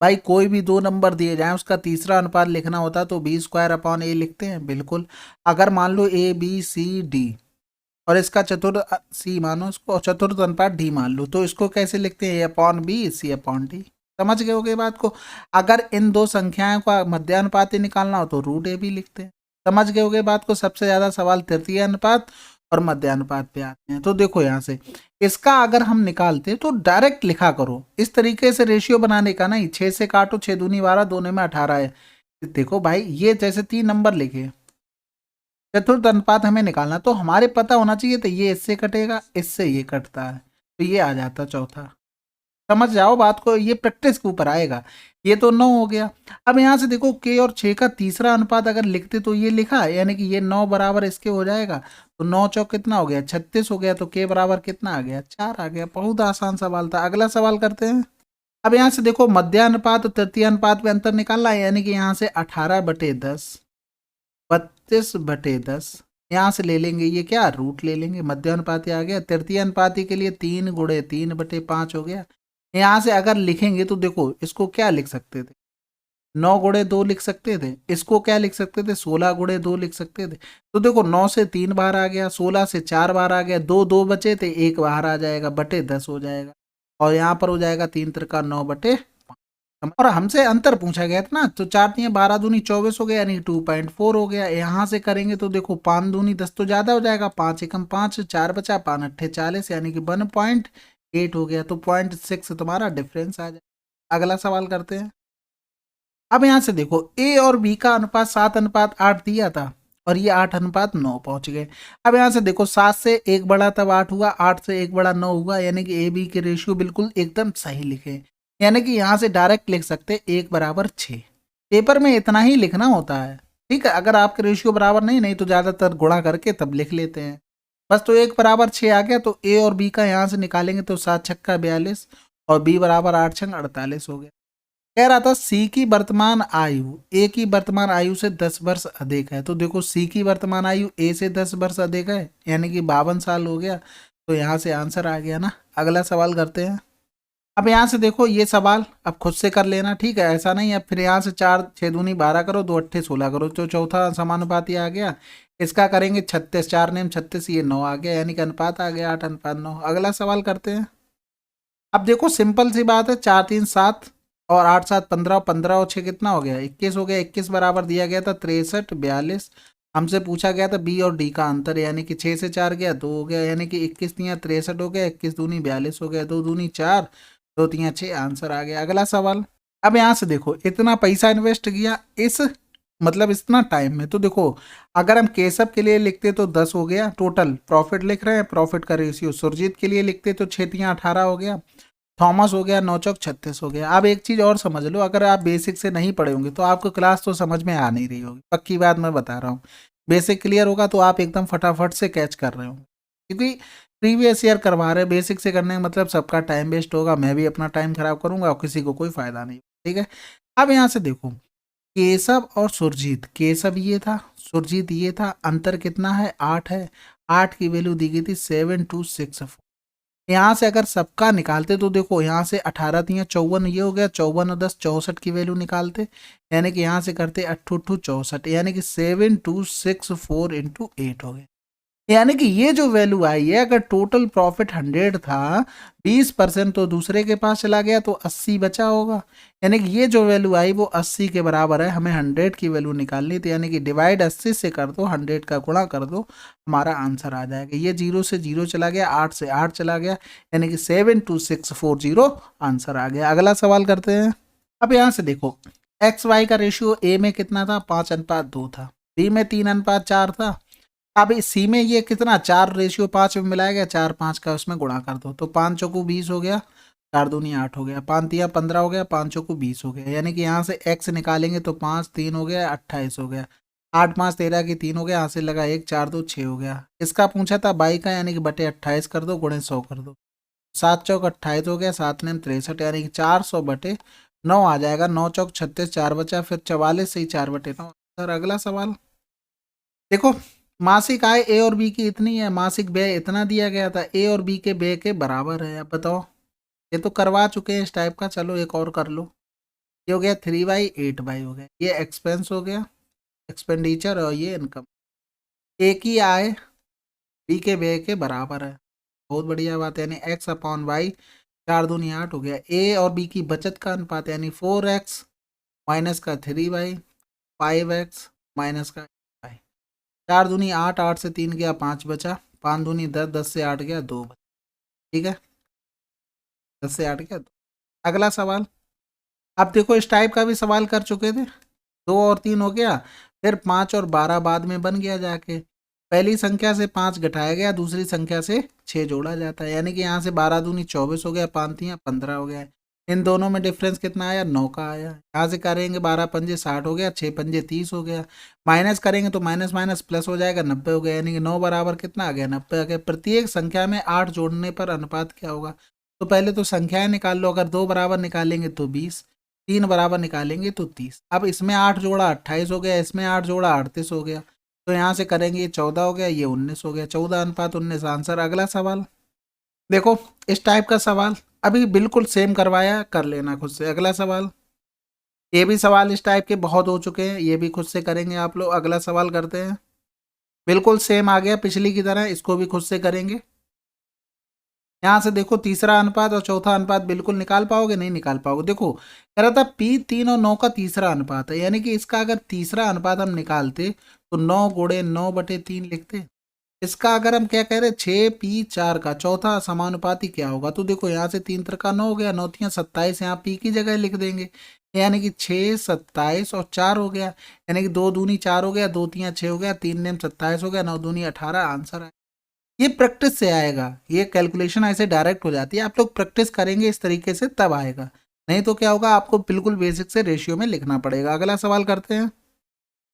भाई। कोई भी दो नंबर दिए जाए उसका तीसरा अनुपात लिखना होता तो बी स्क्वायर अपॉन ए लिखते हैं, बिल्कुल। अगर मान लो ए बी सी डी और इसका चतुर्थ सी मानो इसको, और चतुर्थ अनुपात डी मान लो, तो इसको कैसे लिखते हैं? A upon b c upon d. समझ गए होगे बात को। अगर इन दो संख्याओं का मध्यानुपाती निकालना हो तो रूट ए भी लिखते हैं। समझ गए होगे बात को। सबसे ज्यादा सवाल तृतीय अनुपात और मध्यानुपात पे आते हैं। तो देखो यहाँ से इसका अगर हम निकालते तो डायरेक्ट लिखा करो इस तरीके से, रेशियो बनाने का नहीं। 6 से काटो, 6 दूनी 12, दोनों में 18 है। देखो भाई ये जैसे 3 नंबर लिखे, चतुर्थ अनुपात हमें निकालना तो हमारे पता होना चाहिए। तो ये इससे कटेगा, इससे ये कटता है, तो ये आ जाता चौथा। समझ जाओ बात को, ये प्रैक्टिस के ऊपर आएगा। ये तो 9 हो गया। अब यहाँ से देखो के और 6 का तीसरा अनुपात अगर लिखते तो ये लिखा, यानी कि ये 9 बराबर इसके हो जाएगा। तो 9 चौक कितना हो गया? 36 हो गया। तो के बराबर कितना आ गया? 4 आ गया। बहुत आसान सवाल था। अगला सवाल करते हैं। अब यहाँ से देखो मध्यानुपात और तृतीय अनुपात में अंतर निकालना है, यानी कि यहाँ से 18/10 32/10 यहाँ से ले लेंगे, ये क्या रूट ले लेंगे, मध्यानुपाती आ गया। तृतीय अनुपाती के लिए 3 गुणे 3/5 हो गया। यहाँ से अगर लिखेंगे तो देखो इसको क्या लिख सकते थे? 9 गुणे 2 लिख सकते थे। इसको क्या लिख सकते थे? 16 गुणे 2 लिख सकते थे। तो देखो 9 से 3 बार आ गया, 16 से 4 बार आ गया, 2 2 बचे थे, 1 बाहर आ जाएगा, बटे 10 हो जाएगा। और यहाँ पर हो जाएगा 3 त्रिका 9/5। और हमसे अंतर पूछा गया था ना, तो 4 तिया 12 दूनी 24 हो गया, यानी 2.4 हो गया। यहाँ से करेंगे तो देखो 5 दूनी 10 तो ज्यादा हो जाएगा, 5 एकम 5, 4 बचा, 5 अट्ठे 40, यानी कि 1.8 हो गया। तो 0.6 तुम्हारा डिफरेंस आ जाएगा। अगला सवाल करते हैं। अब यहाँ से देखो ए और बी का अनुपात 7/8 दिया था और ये 8/9 पहुंच गए। अब यहाँ से देखो 7 से 1 बड़ा तब 8 हुआ, 8 से 1 बड़ा 9 हुआ, यानी कि ए बी के रेशियो बिल्कुल एकदम सही लिखे। यानी कि यहाँ से डायरेक्ट लिख सकते 1 बराबर 6। पेपर में इतना ही लिखना होता है, ठीक है। अगर आपके रेशियो बराबर नहीं तो ज़्यादातर गुणा करके तब लिख लेते हैं बस। तो 1 बराबर 6 आ गया। तो ए और बी का यहाँ से निकालेंगे तो 7 छक्का 42 और बी बराबर 8 छंग 48 हो गया। कह रहा था सी की वर्तमान आयु ए की वर्तमान आयु से 10 वर्ष अधिक है। तो देखो सी की वर्तमान आयु ए से 10 वर्ष अधिक है, यानी कि 52 साल हो गया। तो यहाँ से आंसर आ गया ना। अगला सवाल करते हैं। अब यहाँ से देखो ये सवाल अब खुद से कर लेना, ठीक है, ऐसा नहीं। अब फिर यहाँ से 4 6 दूनी 12 करो, 2 अट्ठे 16 करो, तो चौथा समानुपाती आ गया। इसका करेंगे 36, 4 नेम 36, ये 9 आ गया, यानी कि अनुपात आ गया 8/9। अगला सवाल करते हैं। अब देखो सिंपल सी बात है, 4 3 7 और 8 7 15, 15 और 6 कितना हो गया? 21 हो गया। 21 बराबर दिया गया था 63 42। हमसे पूछा गया था बी और डी का अंतर, यानी कि 6 से 4 गया 2 हो गया, यानी कि 21 तिया 63 हो गया, 21 दूनी 42 हो गया, 2 दूनी 4 2 3 6 आंसर आ गया। अगला सवाल, अब यहाँ से देखो इतना पैसा इन्वेस्ट किया इस मतलब इतना टाइम में, तो देखो अगर हम केशव के लिए लिखते तो 10 हो गया टोटल प्रॉफिट लिख रहे हैं, प्रॉफिट का रेशियो। सुरजीत के लिए लिखते तो 6 3 18 हो गया, थॉमस हो गया, 9 चौक 36 हो गया। अब एक चीज और समझ लो, अगर आप बेसिक से नहीं पढ़े होंगे तो आपको क्लास तो समझ में आ नहीं रही होगी, पक्की बात मैं बता रहा हूँ। बेसिक क्लियर होगा तो आप एकदम फटाफट से कैच कर रहे हो, क्योंकि प्रीवियस ईयर करवा रहे हैं। बेसिक से करने का मतलब सबका टाइम वेस्ट होगा, मैं भी अपना टाइम खराब करूंगा और किसी को कोई फायदा नहीं। ठीक है, अब यहाँ से देखो केशव और सुरजीत, केशव ये था, सुरजीत ये था, अंतर कितना है 8 है। 8 की वैल्यू दी गई थी 7264। यहाँ से अगर सबका निकालते तो देखो यहाँ से 18 तियाँ 54 ये हो गया, 54 और 10 64 की वैल्यू निकालते, यानी कि यहाँ से करते 8 64, यानी कि 7264 इंटू 8 हो गया। यानी कि ये जो वैल्यू आई है, अगर टोटल प्रॉफिट 100 था, 20% तो दूसरे के पास चला गया तो 80 बचा होगा। यानी कि ये जो वैल्यू आई वो 80 के बराबर है। हमें 100 की वैल्यू निकालनी थी, यानी कि डिवाइड 80 से कर दो, 100 का गुणा कर दो, हमारा आंसर आ जाएगा। ये 0 से 0 चला गया, 8 से 8 चला गया, यानी कि 72640 आंसर आ गया। अगला सवाल करते हैं। अब यहाँ से देखो एक्स वाई का रेशियो ए में कितना था, 5:2 था, बी में 3:4 था। अब सी में ये कितना 4:5 में मिलाया गया, 4 5 का उसमें गुणा कर दो, तो 5 चौको 20 हो गया, 4 दूनी 8 हो गया, 5 तिया 15 हो गया, 5 चौको 20 हो गया। यानी कि यहाँ से x निकालेंगे तो 5 3 हो गया, 28 हो गया, 8 5 13 की 3 हो गया, यहाँ से लगा 1 4 2 6 हो गया। इसका पूछा था बाई का, यानी कि बटे 28 कर दो, गुणे 100 कर दो, 7 चौक 28 हो गया, 7 नेम 63, यानी कि 400 बटे 9 आ जाएगा। 9 चौक 36, 4 बचा, फिर 44 से ही 4 बटे 9। सर अगला सवाल देखो, मासिक आय ए और बी की इतनी है, मासिक व्यय इतना दिया गया था, ए और बी के व्यय के बराबर है। अब बताओ, ये तो करवा चुके हैं इस टाइप का, चलो एक और कर लो। ये हो गया 3/8 हो गया, ये एक्सपेंस हो गया, एक्सपेंडिचर, और ये इनकम। ए की आय बी के व्यय के बराबर है, बहुत बढ़िया बात है। यानी x/y 4 दूनी 8 हो गया। ए और बी की बचत का अनुपात, यानी 4x माइनस का 3y, 5x माइनस का 8y। 4 दूनी 8, 8 से 3 गया 5 बचा, 5 दूनी 10, 10 से 8 गया 2 बचा। ठीक है, 10 से 8 गया 2। अगला सवाल, अब देखो इस टाइप का भी सवाल कर चुके थे, 2 और 3 हो गया, फिर 5 और 12 बाद में बन गया जाके। पहली संख्या से 5 घटाया गया, दूसरी संख्या से 6 जोड़ा जाता है, यानी कि यहाँ से 12 दूनी 24 हो गया, 5 तियाँ 15 हो गया। इन दोनों में डिफरेंस कितना आया, 9 का आया। यहाँ से करेंगे 12 पंजे 60 हो गया, 6 पंजे 30 हो गया, माइनस करेंगे तो माइनस माइनस प्लस हो जाएगा, 90 हो गया, यानी कि 9 बराबर कितना आ गया, 90 आ गया। प्रत्येक संख्या में 8 जोड़ने पर अनुपात क्या होगा, तो पहले तो संख्याएं निकाल लो। अगर 2 बराबर निकालेंगे तो 20, 3 बराबर निकालेंगे तो 30। अब इसमें 8 जोड़ा 28 हो गया, इसमें 8 जोड़ा 38 हो गया, तो यहाँ से करेंगे ये 14 हो गया, ये 19 हो गया, 14:19 आंसर। अगला सवाल देखो, इस टाइप का सवाल अभी बिल्कुल सेम करवाया, कर लेना खुद से। अगला सवाल, ये भी सवाल इस टाइप के बहुत हो चुके हैं, ये भी खुद से करेंगे आप लोग। अगला सवाल करते हैं, बिल्कुल सेम आ गया पिछली की तरह, इसको भी खुद से करेंगे। यहाँ से देखो तीसरा अनुपात और चौथा अनुपात बिल्कुल निकाल पाओगे, नहीं निकाल पाओगे। देखो कह रहा था P 3 और 9 का तीसरा अनुपात है, यानी कि इसका अगर तीसरा अनुपात हम निकालते तो 9 गुणे 9/3 लिखते। इसका अगर हम क्या कह रहे 6P 4 का चौथा समानुपाती क्या होगा, तो देखो यहाँ से 3 3 9 हो गया, 9 3 27, यहाँ P की जगह लिख देंगे, यानी कि 6 27 और 4 हो गया, यानी कि 2 दूनी 4 हो गया, 2 3 6 हो गया, 3 नेम 27 हो गया, 9 दूनी 18 आंसर है। ये प्रैक्टिस से आएगा, ये कैलकुलेशन ऐसे डायरेक्ट हो जाती है, आप लोग प्रैक्टिस करेंगे इस तरीके से तब आएगा, नहीं तो क्या होगा आपको बिल्कुल बेसिक से रेशियो में लिखना पड़ेगा। अगला सवाल करते हैं।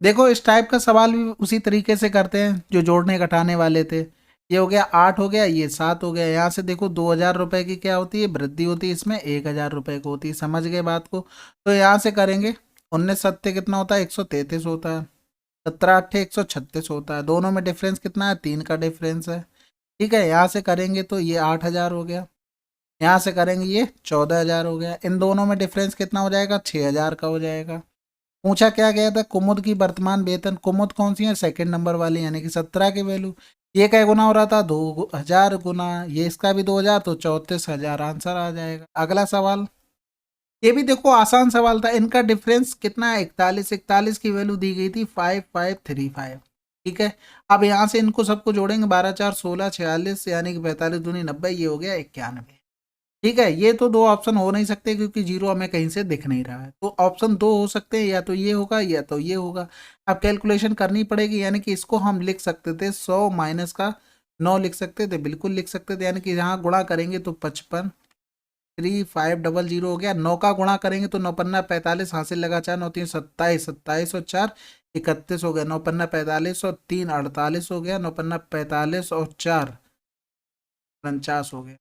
देखो इस टाइप का सवाल भी उसी तरीके से करते हैं जो जोड़ने घटाने वाले थे। ये हो गया 8 हो गया, ये 7 हो गया। यहाँ से देखो 2000 रुपये की क्या होती है, वृद्धि होती है, इसमें 1000 रुपये को होती है। समझ गए बात को, तो यहाँ से करेंगे 19 सत्ते कितना होता है, 133 होता है, 17 अट्ठे 136 होता है। दोनों में डिफरेंस कितना है, 3 का डिफरेंस है। ठीक है, यहाँ से करेंगे तो ये 8000 हो गया, यहाँ से करेंगे ये 14000 हो गया। इन दोनों में डिफरेंस कितना हो जाएगा, 6000 का हो जाएगा। पूछा क्या गया था, कुमुद की वर्तमान वेतन, कुमुद कौन सी है, सेकंड नंबर वाली, यानी कि 17 की वैल्यू। ये क्या गुना हो रहा था, 2000 गुना, ये इसका भी 2000, तो 34,000 आंसर आ जाएगा। अगला सवाल, ये भी देखो आसान सवाल था। इनका डिफरेंस कितना है, 41, 41 की वैल्यू दी गई थी 5535। ठीक है, अब यहाँ से इनको सबको जोड़ेंगे, 12 4 16 46, यानी कि 45 दूनी 90, ये हो गया 91। ठीक है, ये तो दो ऑप्शन हो नहीं सकते क्योंकि जीरो हमें कहीं से दिख नहीं रहा है। तो ऑप्शन दो हो सकते हैं, या तो ये होगा या तो ये होगा। अब कैलकुलेशन करनी पड़ेगी, यानी कि इसको हम लिख सकते थे 100 माइनस का 9 लिख सकते थे, बिल्कुल लिख सकते थे। यानी कि यहाँ गुणा करेंगे तो 55 3500 हो गया। 9 का गुणा करेंगे तो 9 पन्ना 45, हासिल लगा 4, 9 3 27, 27 और 4 31 हो गया। 9 पन्ना 45 और 3 48 हो गया। 9 पन्ना 45 और 4 49 हो गया।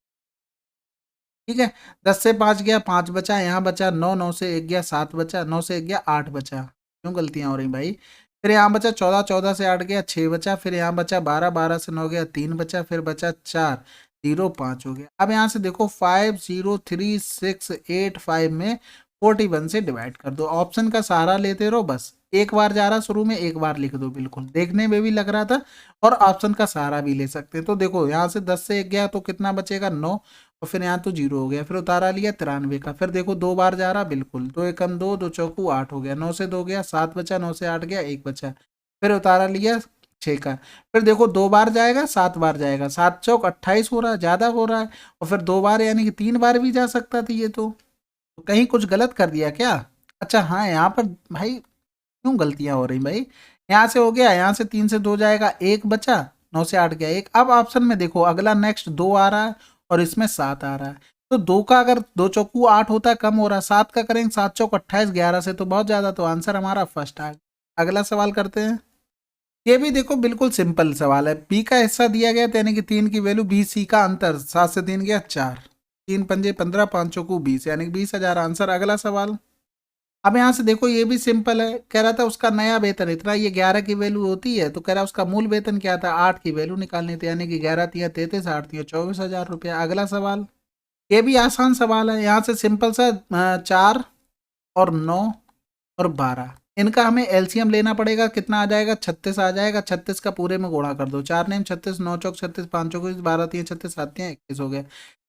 ठीक है, 10 से 5 गया 5 बचा, यहाँ बचा 9, 9 से 1 गया 7 बचा, 9 से 1 गया 8 बचा। क्यों गलतियां हो रही भाई। फिर यहाँ बचा 14, 14 से 8 गया 6 बचा। फिर यहाँ बचा 12, 12 से 9 गया 3 बचा। फिर बचा 4, 0 5 हो गया। अब यहाँ से देखो 50365 में 41 से डिवाइड कर दो। ऑप्शन का सहारा लेते रहो, बस एक बार जा रहा शुरू में, एक बार लिख दो, बिल्कुल देखने में भी लग रहा था। और ऑप्शन का सहारा भी ले सकते हैं। तो देखो यहाँ से 10 से 1 गया तो कितना बचेगा 9, और फिर यहाँ तो 0 हो गया। फिर उतारा लिया 93 का। फिर देखो दो बार जा रहा, बिल्कुल 2 एकम 2, 2 चौकू 8 हो गया। 9 से 2 गया 7 बचा, 9 से 8 गया 1 बचा। फिर उतारा लिया 6 का। फिर देखो दो बार जाएगा 7 बार जाएगा, 7 चौक 28 हो रहा है, ज़्यादा हो रहा है। और फिर दो बार यानी कि 3 बार भी जा सकता था ये तो कहीं कुछ गलत कर दिया क्या। अच्छा हाँ, यहाँ पर भाई क्यों गलतियां हो रही भाई। यहाँ से हो गया, यहाँ से 3 से 2 जाएगा 1 बचा, 9 से 8 गया 1। अब ऑप्शन में देखो अगला नेक्स्ट 2 आ रहा है और इसमें 7 आ रहा है। तो 2 का अगर 2 चौकू 8 होता है, कम हो रहा है। 7 का करेंगे 7 चौक 28, 11 से तो बहुत ज्यादा। तो आंसर हमारा फर्स्ट आ गया। अगला सवाल करते हैं। ये भी देखो बिल्कुल सिंपल सवाल है। बी का हिस्सा दिया गया था, यानी कि 3 की वैल्यू, बी सी का अंतर 7 से 3 गया 4, 3 पंजे 15, 5 चौकू 20, यानी कि 20,000 आंसर। अगला सवाल। अब यहाँ से देखो ये भी सिंपल है। कह रहा था उसका नया वेतन इतना, ये 11 की वैल्यू होती है, तो कह रहा है उसका मूल वेतन क्या था, 8 की वैल्यू निकालनी थी। यानी कि 11 तिया 33, 8 तिया 24,000 रुपया। अगला सवाल। ये भी आसान सवाल है। यहाँ से सिंपल सा 4 और 9 और 12, इनका हमें एलसीएम लेना पड़ेगा। कितना आ जाएगा, 36 आ जाएगा। 36 का पूरे में गुणा कर दो, 4 नेम 36, 9 चौक 36, 5 चौक 12 तिया 36, 7 तिया 21 हो गया।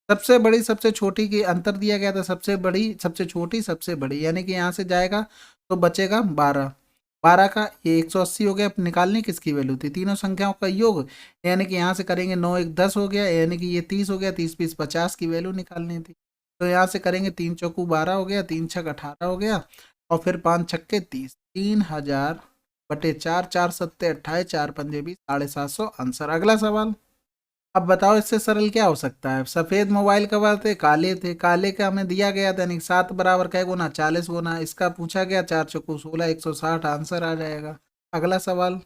सबसे बड़ी सबसे छोटी की अंतर दिया गया था, सबसे बड़ी सबसे छोटी सबसे बड़ी, यानी कि यहाँ से जाएगा तो बचेगा 12। 12 का ये 180 हो गया। निकालनी किसकी वैल्यू थी, तीनों संख्याओं का योग। यानी कि यहाँ से करेंगे 9 1 10 हो गया, यानी कि ये 30 हो गया। 30 20 50 की वैल्यू निकालनी थी। तो यहाँ से करेंगे 3 चौकू 12 हो गया, 3 छक 18 हो गया, और फिर 5 छक्के 30, 3000 बटे 4, 4 सत्ते 28, 4 पंजे 20, 750 आंसर। अगला सवाल। अब बताओ इससे सरल क्या हो सकता है। सफेद मोबाइल कवर थे, काले थे। काले का हमें दिया गया था, यानी 7 बराबर कै गुना 40 गुना। इसका पूछा गया 4 चौको 16, 160 आंसर आ जाएगा। अगला सवाल।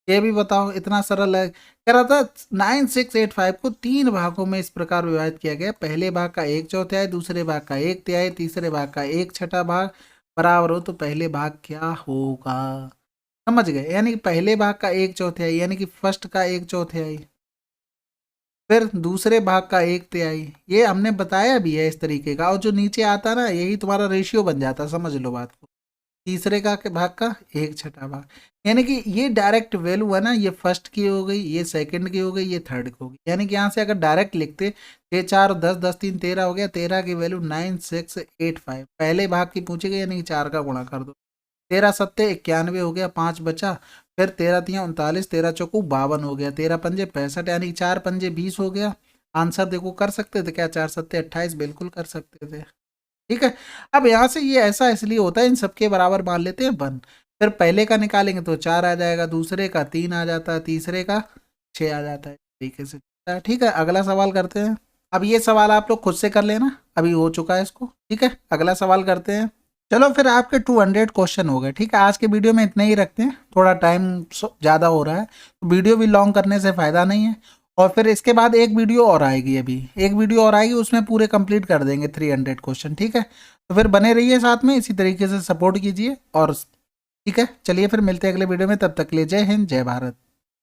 ये भी बताओ, इतना सरल है। कह रहा था 9685 को 3 भागों में इस प्रकार विभाजित किया गया। पहले भाग का 1/4, दूसरे भाग का 1/3, तीसरे भाग का 1/6 भाग बराबर हो तो पहले भाग क्या होगा। समझ गए, यानी कि पहले भाग का 1/4, यानी कि फर्स्ट का 1/4, फिर दूसरे भाग का 1/3। ये हमने बताया भी है इस तरीके का। और जो नीचे आता ना, यही तुम्हारा रेशियो बन जाता, समझ लो बात को। तीसरे का के भाग का 1/6 भाग, यानी कि ये डायरेक्ट वैल्यू है ना, ये फर्स्ट की हो गई, ये सेकंड की हो गई, ये थर्ड की हो गई। यानी कि यहाँ से अगर डायरेक्ट लिखते 6 4 10, 10 3 13 हो गया। 13 की वैल्यू 9685 पहले भाग की पूछी गई, यानी कि 4 का गुणा कर दो। 13 सत्ते 91 हो गया, 5 बचा। फिर 13 तिया 39, 13 चौकू 52 हो गया, 13 पंजे 65, यानी 4 पंजे 20 हो गया। आंसर देखो कर सकते थे क्या, 4 सत्ते 28, बिल्कुल कर सकते थे। ठीक है। अब यहाँ से ये ऐसा इसलिए होता है, इन सबके बराबर मान लेते हैं 1। फिर पहले का निकालेंगे तो 4 आ जाएगा, दूसरे का 3 आ जाता है, तीसरे का 6 आ जाता है, तरीके से। ठीक है, अगला सवाल करते हैं। अब ये सवाल आप लोग खुद से कर लेना, अभी हो चुका है इसको। ठीक है, अगला सवाल करते हैं। चलो फिर आपके 200 क्वेश्चन हो गए। ठीक है, आज के वीडियो में इतने ही रखते हैं, थोड़ा टाइम ज़्यादा हो रहा है तो वीडियो भी लॉन्ग करने से फ़ायदा नहीं है। और फिर इसके बाद एक वीडियो और आएगी, अभी एक वीडियो और आएगी, उसमें पूरे कंप्लीट कर देंगे 300 क्वेश्चन। ठीक है, तो फिर बने रहिए साथ में, इसी तरीके से सपोर्ट कीजिए। और ठीक है, चलिए फिर मिलते हैं अगले वीडियो में, तब तक के लिए जय हिंद जय भारत।